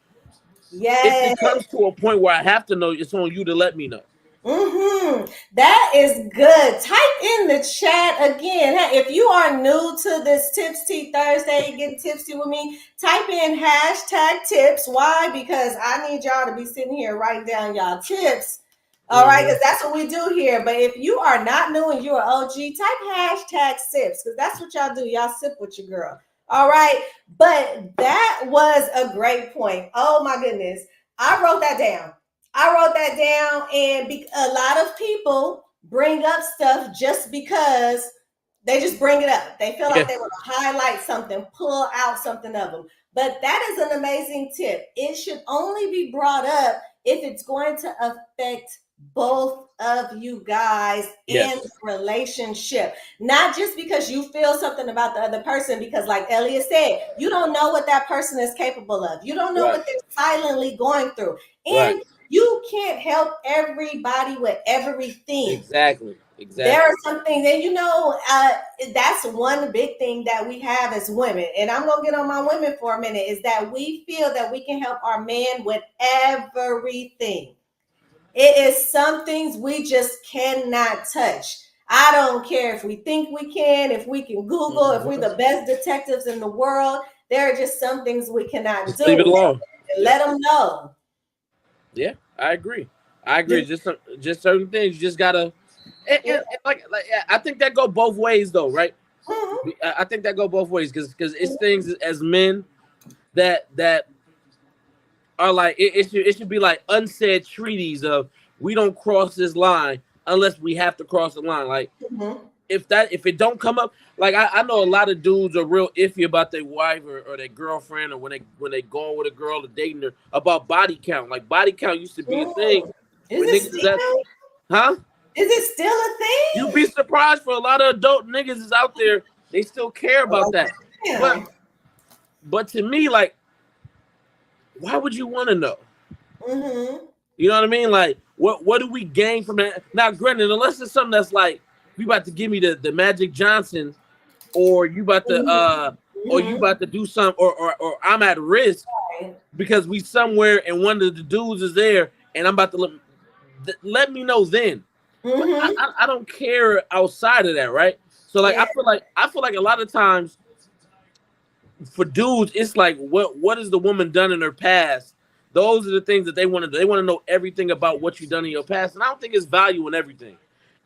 If it comes to a point where I have to know, it's on you to let me know. That is good. Type in the chat again. If you are new to this Tips Tea Thursday, get tipsy with me, type in #tips. Why? Because I need y'all to be sitting here writing down y'all tips. All right, because that's what we do here. But if you are not new and you're an OG, type #sips, because that's what y'all do. Y'all sip with your girl. All right. But that was a great point. Oh my goodness. I wrote that down. And a lot of people bring up stuff just because they just bring it up. They feel like they want to highlight something, pull out something of them. But that is an amazing tip. It should only be brought up if it's going to affect both of you guys in the relationship. Not just because you feel something about the other person, because like Elliott said, you don't know what that person is capable of. You don't know what they're silently going through. And you can't help everybody with everything. Exactly. There are some things, and that's one big thing that we have as women. And I'm going to get on my women for a minute, is that we feel that we can help our man with everything. It is some things we just cannot touch. I don't care if we think we can, if we can Google, if we're the best detectives in the world. There are just some things we cannot do. Leave it alone. Let them know. Yeah, I agree. Just certain things you just gotta. And like I think that go both ways though, right? I think that go both ways because it's things as men that are like it should be like unsaid treaties of we don't cross this line unless we have to cross the line. Like if it don't come up, like I know a lot of dudes are real iffy about their wife or their girlfriend, or when they go with a girl or dating her, about body count. Like body count used to be a thing Is it still? Huh? Is it still a thing? You'd be surprised for a lot of adult niggas is out there. They still care about that. But to me, like, why would you want to know? Mm-hmm. You know what I mean? Like, what do we gain from that? Now, granted, unless it's something that's like, you about to give me the Magic Johnson, or you about to or you about to do something, or I'm at risk because we somewhere and one of the dudes is there, and I'm about to let me know then. Mm-hmm. But I don't care outside of that, right? So like I feel like a lot of times for dudes, it's like what has the woman done in her past? Those are the things that they want to do. They want to know everything about what you've done in your past, and I don't think it's value in everything.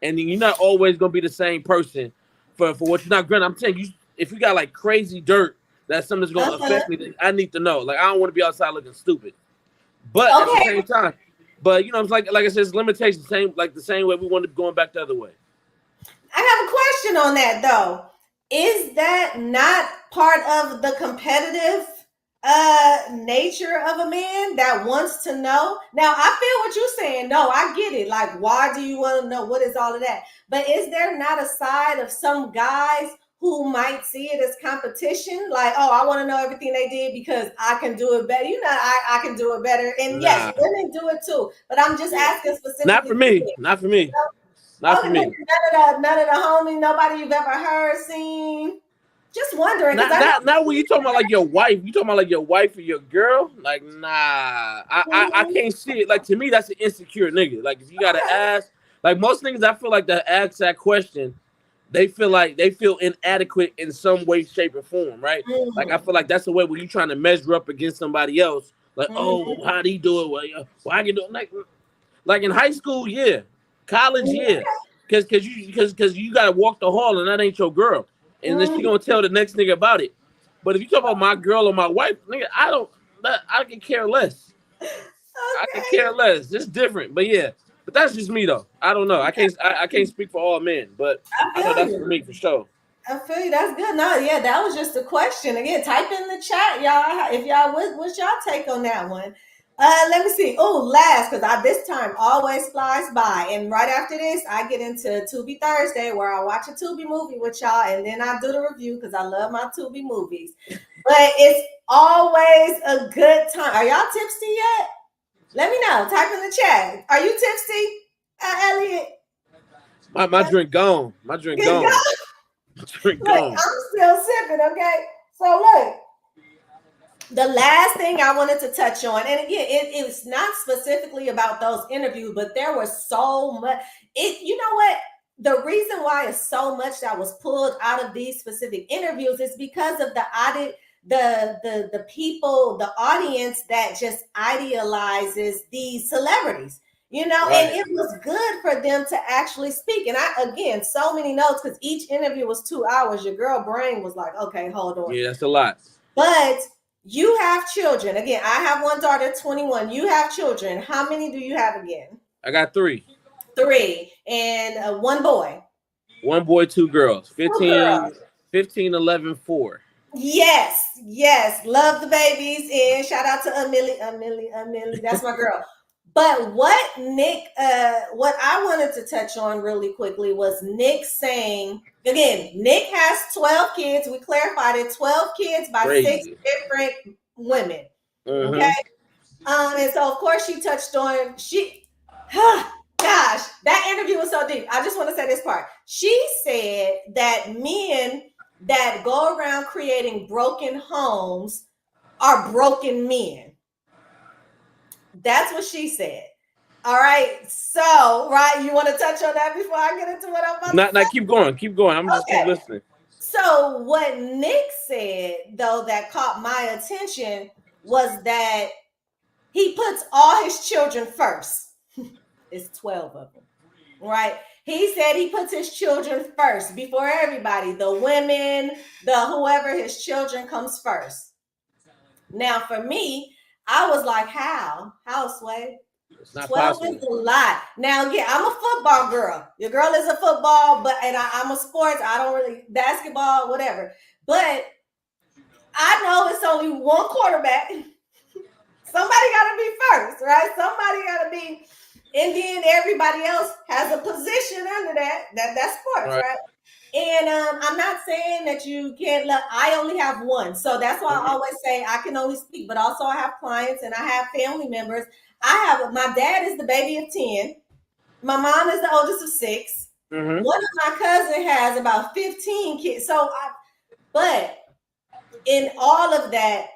And you're not always gonna be the same person for what you're not. Granted, I'm telling you, if you got like crazy dirt, that's something that's gonna affect me. I need to know. Like I don't want to be outside looking stupid. But at the same time, but you know, it's like I said, it's limitations. The same way we want to be going back the other way. I have a question on that though. Is that not part of the competitive nature of a man that wants to know? Now I feel what you're saying. No, I get it. Like, why do you want to know? What is all of that? But is there not a side of some guys who might see it as competition? Like, oh, I want to know everything they did because I can do it better. You know, I can do it better. And yes, women do it too. But I'm just asking specifically. Not for me. Not for me. Not for me. None of the homies, nobody you've ever heard, seen. Just wondering. Not when you talking about like your wife. You talking about like your wife or your girl? Like, nah. I can't see it. Like, to me, that's an insecure nigga. Like, if you gotta ask, like most niggas, I feel like that ask that question, they feel inadequate in some way, shape, or form, right? Mm-hmm. Like I feel like that's the way when you trying to measure up against somebody else. Like, oh, how'd he do it? Well, I can do it. Like in high school, yeah. College, yeah. Because you gotta walk the hall and that ain't your girl. And then she gonna tell the next nigga about it. But if you talk about my girl or my wife, nigga, I can care less. Okay. I can care less. It's different. But yeah. But that's just me though. I don't know. I can't speak for all men, but I know that's for me for sure. I feel you. That's good. No, yeah, that was just a question. Again, type in the chat, y'all. If y'all what's y'all take on that one? Let me see. Oh, last, because this time always flies by. And right after this, I get into Tubi Thursday, where I watch a Tubi movie with y'all, and then I do the review because I love my Tubi movies. But it's always a good time. Are y'all tipsy yet? Let me know. Type in the chat. Are you tipsy, Elliott? My drink gone. My drink gone. My drink gone. I'm still sipping, okay? So look. The last thing I wanted to touch on, and again, it's not specifically about those interviews, but there was so much. You know what? The reason why it's so much that was pulled out of these specific interviews is because of the people, the audience that just idealizes these celebrities. You know, right. And it was good for them to actually speak. And again, so many notes because each interview was 2 hours. Your girl brain was like, okay, hold on. Yeah, that's a lot. But you have children. Again, I have one daughter, 21. You have children. How many do you have again? I got 3. 3. And one boy. 1 boy, 2 girls. 15, 11, 4. Yes. Love the babies. And shout out to Amelie. That's my girl. But what I wanted to touch on really quickly was Nick saying, again, Nick has 12 kids. We clarified it, 12 kids by 6 different women. Mm-hmm. Okay. And so of course she touched on gosh, that interview was so deep. I just want to say this part. She said that men that go around creating broken homes are broken men. That's what she said. All right. So, right, you want to touch on that before I get into what I'm about to say? Keep going. I'm just keep listening. So, what Nick said, though, that caught my attention was that he puts all his children first. It's 12 of them, right? He said he puts his children first before everybody, the women, the whoever, his children comes first. Now, for me, I was like, how, Sway? 12 possible. Is a lot. Now, again, I'm a football girl. Your girl is a football, and I'm a sports. I don't really basketball, whatever. But I know it's only one quarterback. Somebody got to be first, right? Somebody got to be And then everybody else has a position under that's sports, right? And I'm not saying that you can't let, I only have one. So that's why I always say I can only speak, but also I have clients and I have family members. My dad is the baby of 10. My mom is the oldest of 6. One of my cousins has about 15 kids. But in all of that,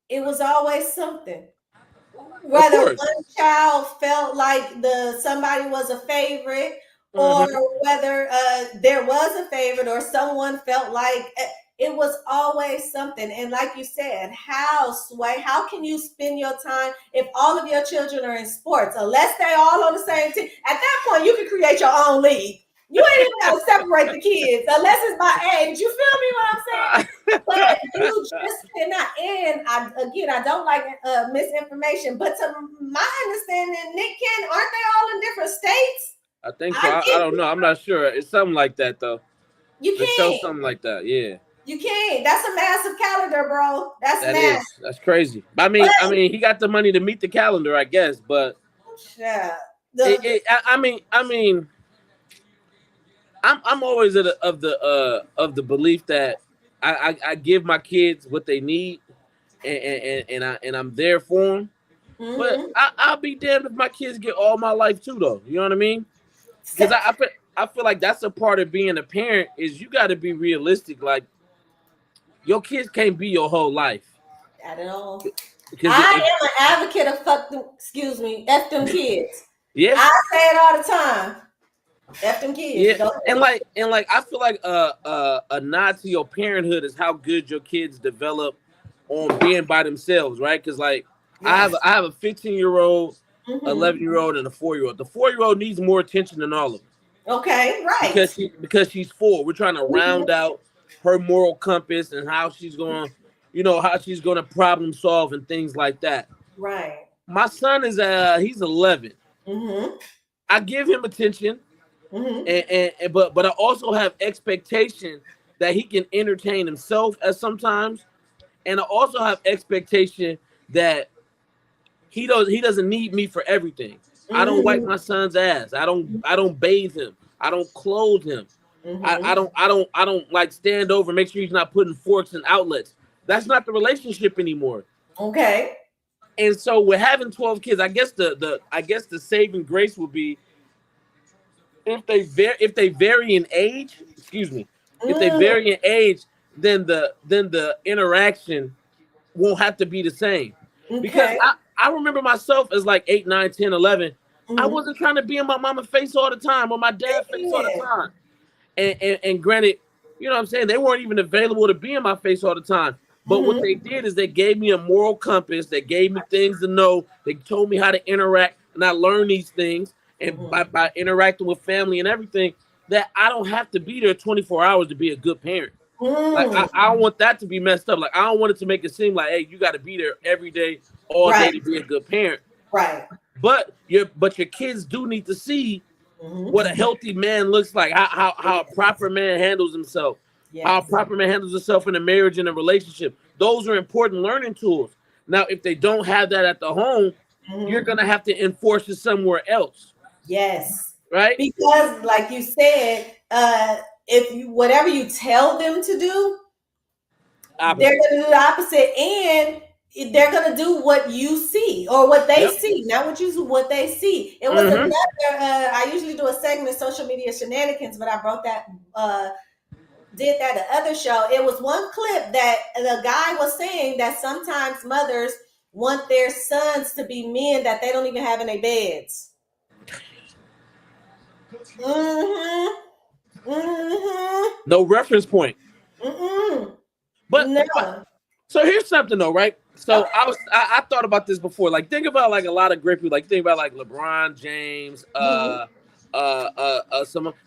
it was always something. Whether one child felt like somebody was a favorite, or whether there was a favorite, or someone felt like it was always something. And like you said, how can you spend your time if all of your children are in sports, unless they all on the same team? At that point, you can create your own league. You ain't even got to separate the kids unless it's by age. You feel me what I'm saying? But you just cannot. And I don't like misinformation, but to my understanding, Nick Cannon, aren't they all in different states? I think so. I don't know. I'm not sure. It's something like that, though. You can't. Show something like that, yeah. You can't. That's a massive calendar, bro. That's crazy. I mean, he got the money to meet the calendar, I guess. But yeah, I'm always of the belief that I give my kids what they need, and I'm there for them. But I'll be damned if my kids get all my life too, though. You know what I mean? Because I feel like that's a part of being a parent is you got to be realistic. Like your kids can't be your whole life. Not at all. I am an advocate of F them kids. Yeah, I say it all the time. F them kids. Yeah, and I feel like a nod to your parenthood is how good your kids develop on being by themselves, right? Because like yes. I have a 15-year-old, 11-year-old, and a 4-year-old. The 4-year-old needs more attention than all of them. Okay, right. Because she's 4. We're trying to round out her moral compass and how she's going to problem solve and things like that. Right. My son is he's 11. I give him attention. But I also have expectation that he can entertain himself at sometimes, and I also have expectation that he doesn't need me for everything. I don't wipe my son's ass. I don't bathe him. I don't clothe him. I don't like stand over and make sure he's not putting forks in outlets. That's not the relationship anymore. Okay. And so with having 12 kids, I guess the saving grace would be if they vary in age, if they vary in age, then the interaction won't have to be the same. Okay. Because I remember myself as like 8, 9, 10, 11. I wasn't trying to be in my mama's face all the time or my dad's face all the time. And granted, you know what I'm saying, they weren't even available to be in my face all the time. But what they did is they gave me a moral compass. They gave me things to know. They told me how to interact, and I learned these things. And by interacting with family and everything, that I don't have to be there 24 hours to be a good parent. Like I don't want that to be messed up. Like I don't want it to make it seem like, hey, you got to be there every day, all day to be a good parent. Right. But your kids do need to see what a healthy man looks like, how a proper man handles himself, how a proper man handles himself in a marriage and a relationship. Those are important learning tools. Now, if they don't have that at the home, you're gonna have to enforce it somewhere else. Yes. Right? Because like you said, whatever you tell them to do, they're gonna do the opposite, and they're gonna do what you see or what they see, not what they see. It was another. I usually do a segment, social media shenanigans, but I did that the other show. It was one clip that the guy was saying that sometimes mothers want their sons to be men that they don't even have in their beds. No reference point. But no. So here's something though, right? So I thought about this before. Like think about like a lot of great people. Like think about like LeBron James,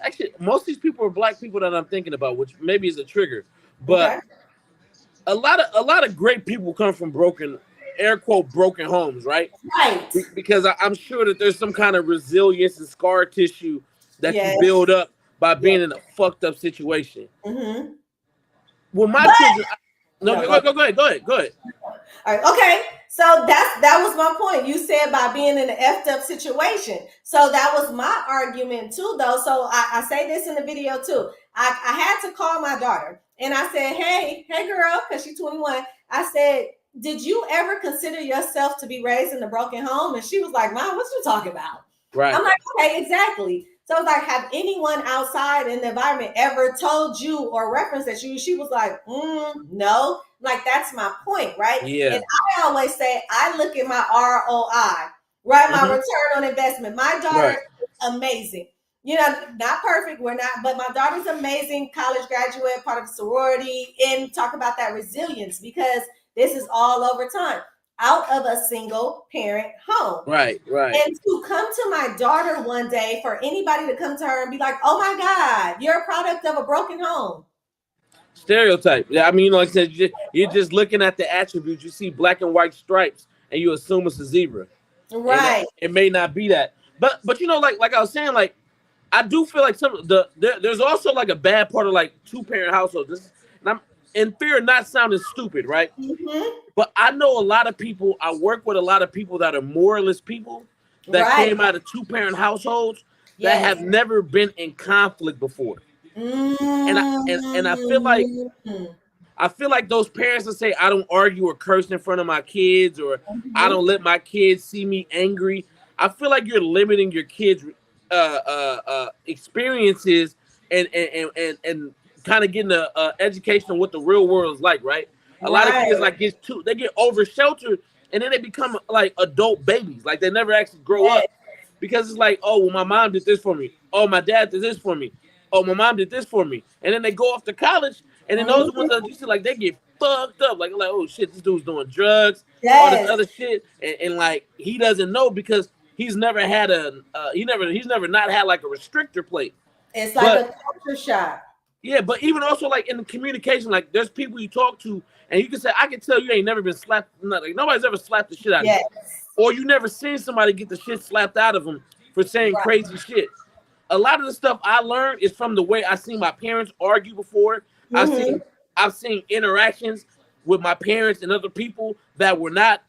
actually most of these people are black people that I'm thinking about, which maybe is a trigger. But a lot of great people come from broken homes, right? Right. Because I'm sure that there's some kind of resilience and scar tissue that you build up by being in a fucked up situation. Well, my children. Go ahead. All right. Okay. So that was my point. You said by being in an effed up situation. So that was my argument too, though. So I say this in the video too. I had to call my daughter and I said, hey girl, because she's 21. I said, did you ever consider yourself to be raised in a broken home? And she was like, Mom, what you talking about? Right. I'm like, okay, exactly. So I was like, have anyone outside in the environment ever told you or referenced that you? She was like, no. Like, that's my point, right? Yeah. And I always say, I look at my ROI, right? My return on investment. My daughter is amazing. You know, not perfect. We're not, but my daughter's amazing, college graduate, part of a sorority, and talk about that resilience because this is all over time. Out of a single parent home. Right. And to come to my daughter one day, for anybody to come to her and be like, oh my God, you're a product of a broken home. Stereotype. Yeah, I mean, like I said, you're just looking at the attributes. You see black and white stripes, and you assume it's a zebra. Right. It may not be that. But you know, like I was saying, like I do feel like there's also like a bad part of like 2-parent households. And I'm in fear of not sounding stupid, right? But I know a lot of people. I work with a lot of people that are moralist people that came out of 2-parent households that have never been in conflict before. And I feel like those parents that say I don't argue or curse in front of my kids or I don't let my kids see me angry. I feel like you're limiting your kids' experiences and kind of getting an education on what the real world is like, right? A lot of kids like they get over sheltered and then they become like adult babies, like they never actually grow up because it's like, oh, well, my mom did this for me. Oh, my dad did this for me. Oh, my mom did this for me. And then they go off to college and then those ones that you see like they get fucked up, like oh shit, this dude's doing drugs, all this other shit, and like he doesn't know because he's never had he's never not had like a restrictor plate. It's like a culture shock. Yeah, but even also like in the communication, like there's people you talk to, and you can say, I can tell you ain't never been slapped. Like nobody's ever slapped the shit out of you, or you never seen somebody get the shit slapped out of them for saying crazy shit. A lot of the stuff I learned is from the way I seen my parents argue before. I've seen interactions with my parents and other people that were not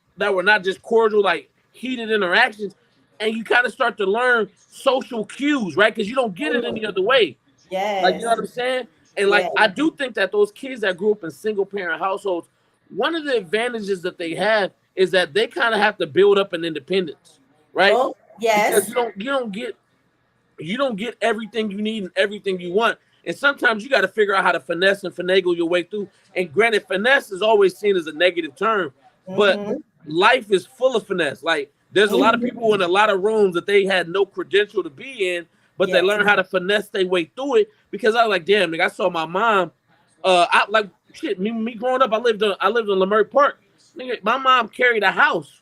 just cordial, like heated interactions, and you kind of start to learn social cues, right? Because you don't get it any other way. Like, you know what I'm saying? And like, I do think that those kids that grew up in single parent households, one of the advantages that they have is that they kind of have to build up an independence, right? Oh, yes. Because you don't get everything you need and everything you want. And sometimes you got to figure out how to finesse and finagle your way through. And granted, finesse is always seen as a negative term, but life is full of finesse. Like there's a lot of people in a lot of rooms that they had no credential to be in, but they learn how to finesse their way through it. Because I was like, damn, nigga, I saw my mom. I like shit. Me growing up, I lived in Leimert Park. Nigga, my mom carried a house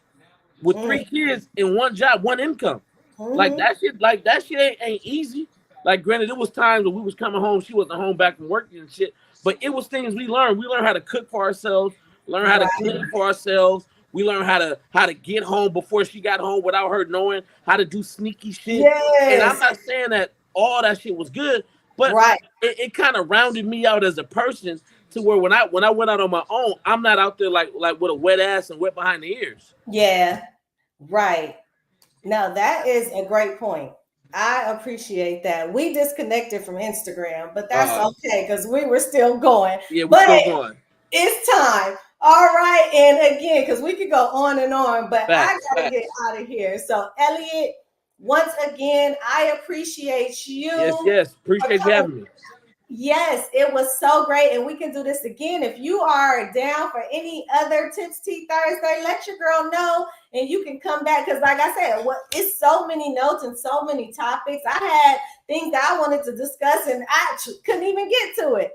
with 3 kids in one job, one income. Like that shit ain't easy. Like granted, it was times when we was coming home, she wasn't home back from work and shit. But it was things we learned. We learned how to cook for ourselves, learn how to clean for ourselves. We learned how to get home before she got home without her knowing how to do sneaky shit. And I'm not saying that all that shit was good, but it kind of rounded me out as a person to where when I went out on my own, I'm not out there like with a wet ass and wet behind the ears. Yeah, right. No, that is a great point. I appreciate that. We disconnected from Instagram, but that's okay because we were still going. Yeah, we're still going. It's time. All right. And again, because we could go on and on, but I gotta get out of here. So Elliott, once again, I appreciate you. Yes. Appreciate you having me. Yes, it was so great. And we can do this again. If you are down for any other Tips Tea Thursday, let your girl know and you can come back. Because like I said, it's so many notes and so many topics. I had things that I wanted to discuss and I couldn't even get to it.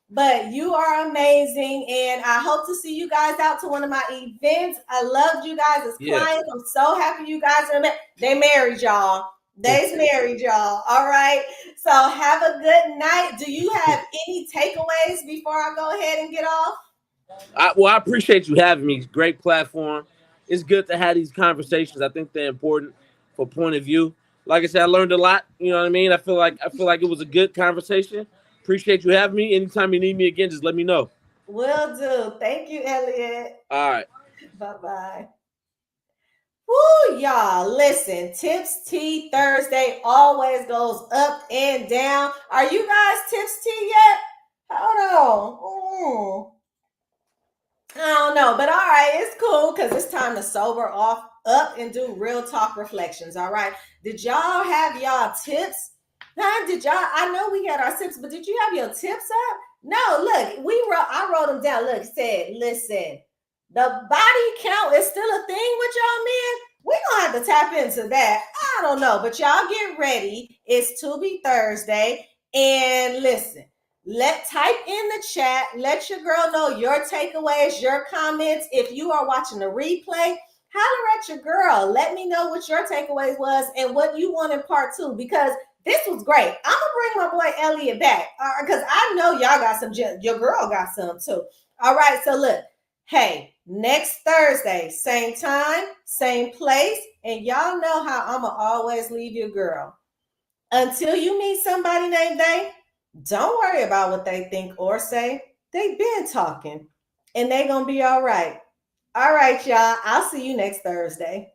But you are amazing. And I hope to see you guys out to one of my events. I loved you guys as clients. I'm so happy you guys are they married y'all. They's married, y'all. All right. So have a good night. Do you have any takeaways before I go ahead and get off? I appreciate you having me. Great platform. It's good to have these conversations. I think they're important for point of view. Like I said, I learned a lot. You know what I mean? I feel like it was a good conversation. Appreciate you having me. Anytime you need me again, just let me know. Will do. Thank you, Elliott. All right. Bye-bye. Woo, y'all. Listen, Tips Tea Thursday always goes up and down. Are you guys Tips Tea yet? Hold on. I don't know, but all right, it's cool because it's time to sober off up and do real talk reflections. All right. Did y'all have y'all tips? Huh? Did y'all? I know we had our tips, but did you have your tips up? No, look, I wrote them down. Look, said, listen, the body count is still a thing with y'all men. We're gonna have to tap into that. I don't know, but y'all get ready. It's to be Thursday. And listen. Type in the chat. Let your girl know your takeaways, your comments. If you are watching the replay, holler at your girl. Let me know what your takeaways was and what you want in part 2, because this was great. I'm gonna bring my boy Elliott back because I know y'all got some. Your girl got some too. All right. So look, hey, next Thursday, same time, same place, and y'all know how I'ma always leave your girl. Until you meet somebody named they. Don't worry about what they think or say. They've been talking and they're going to be all right. All right, y'all. I'll see you next Thursday.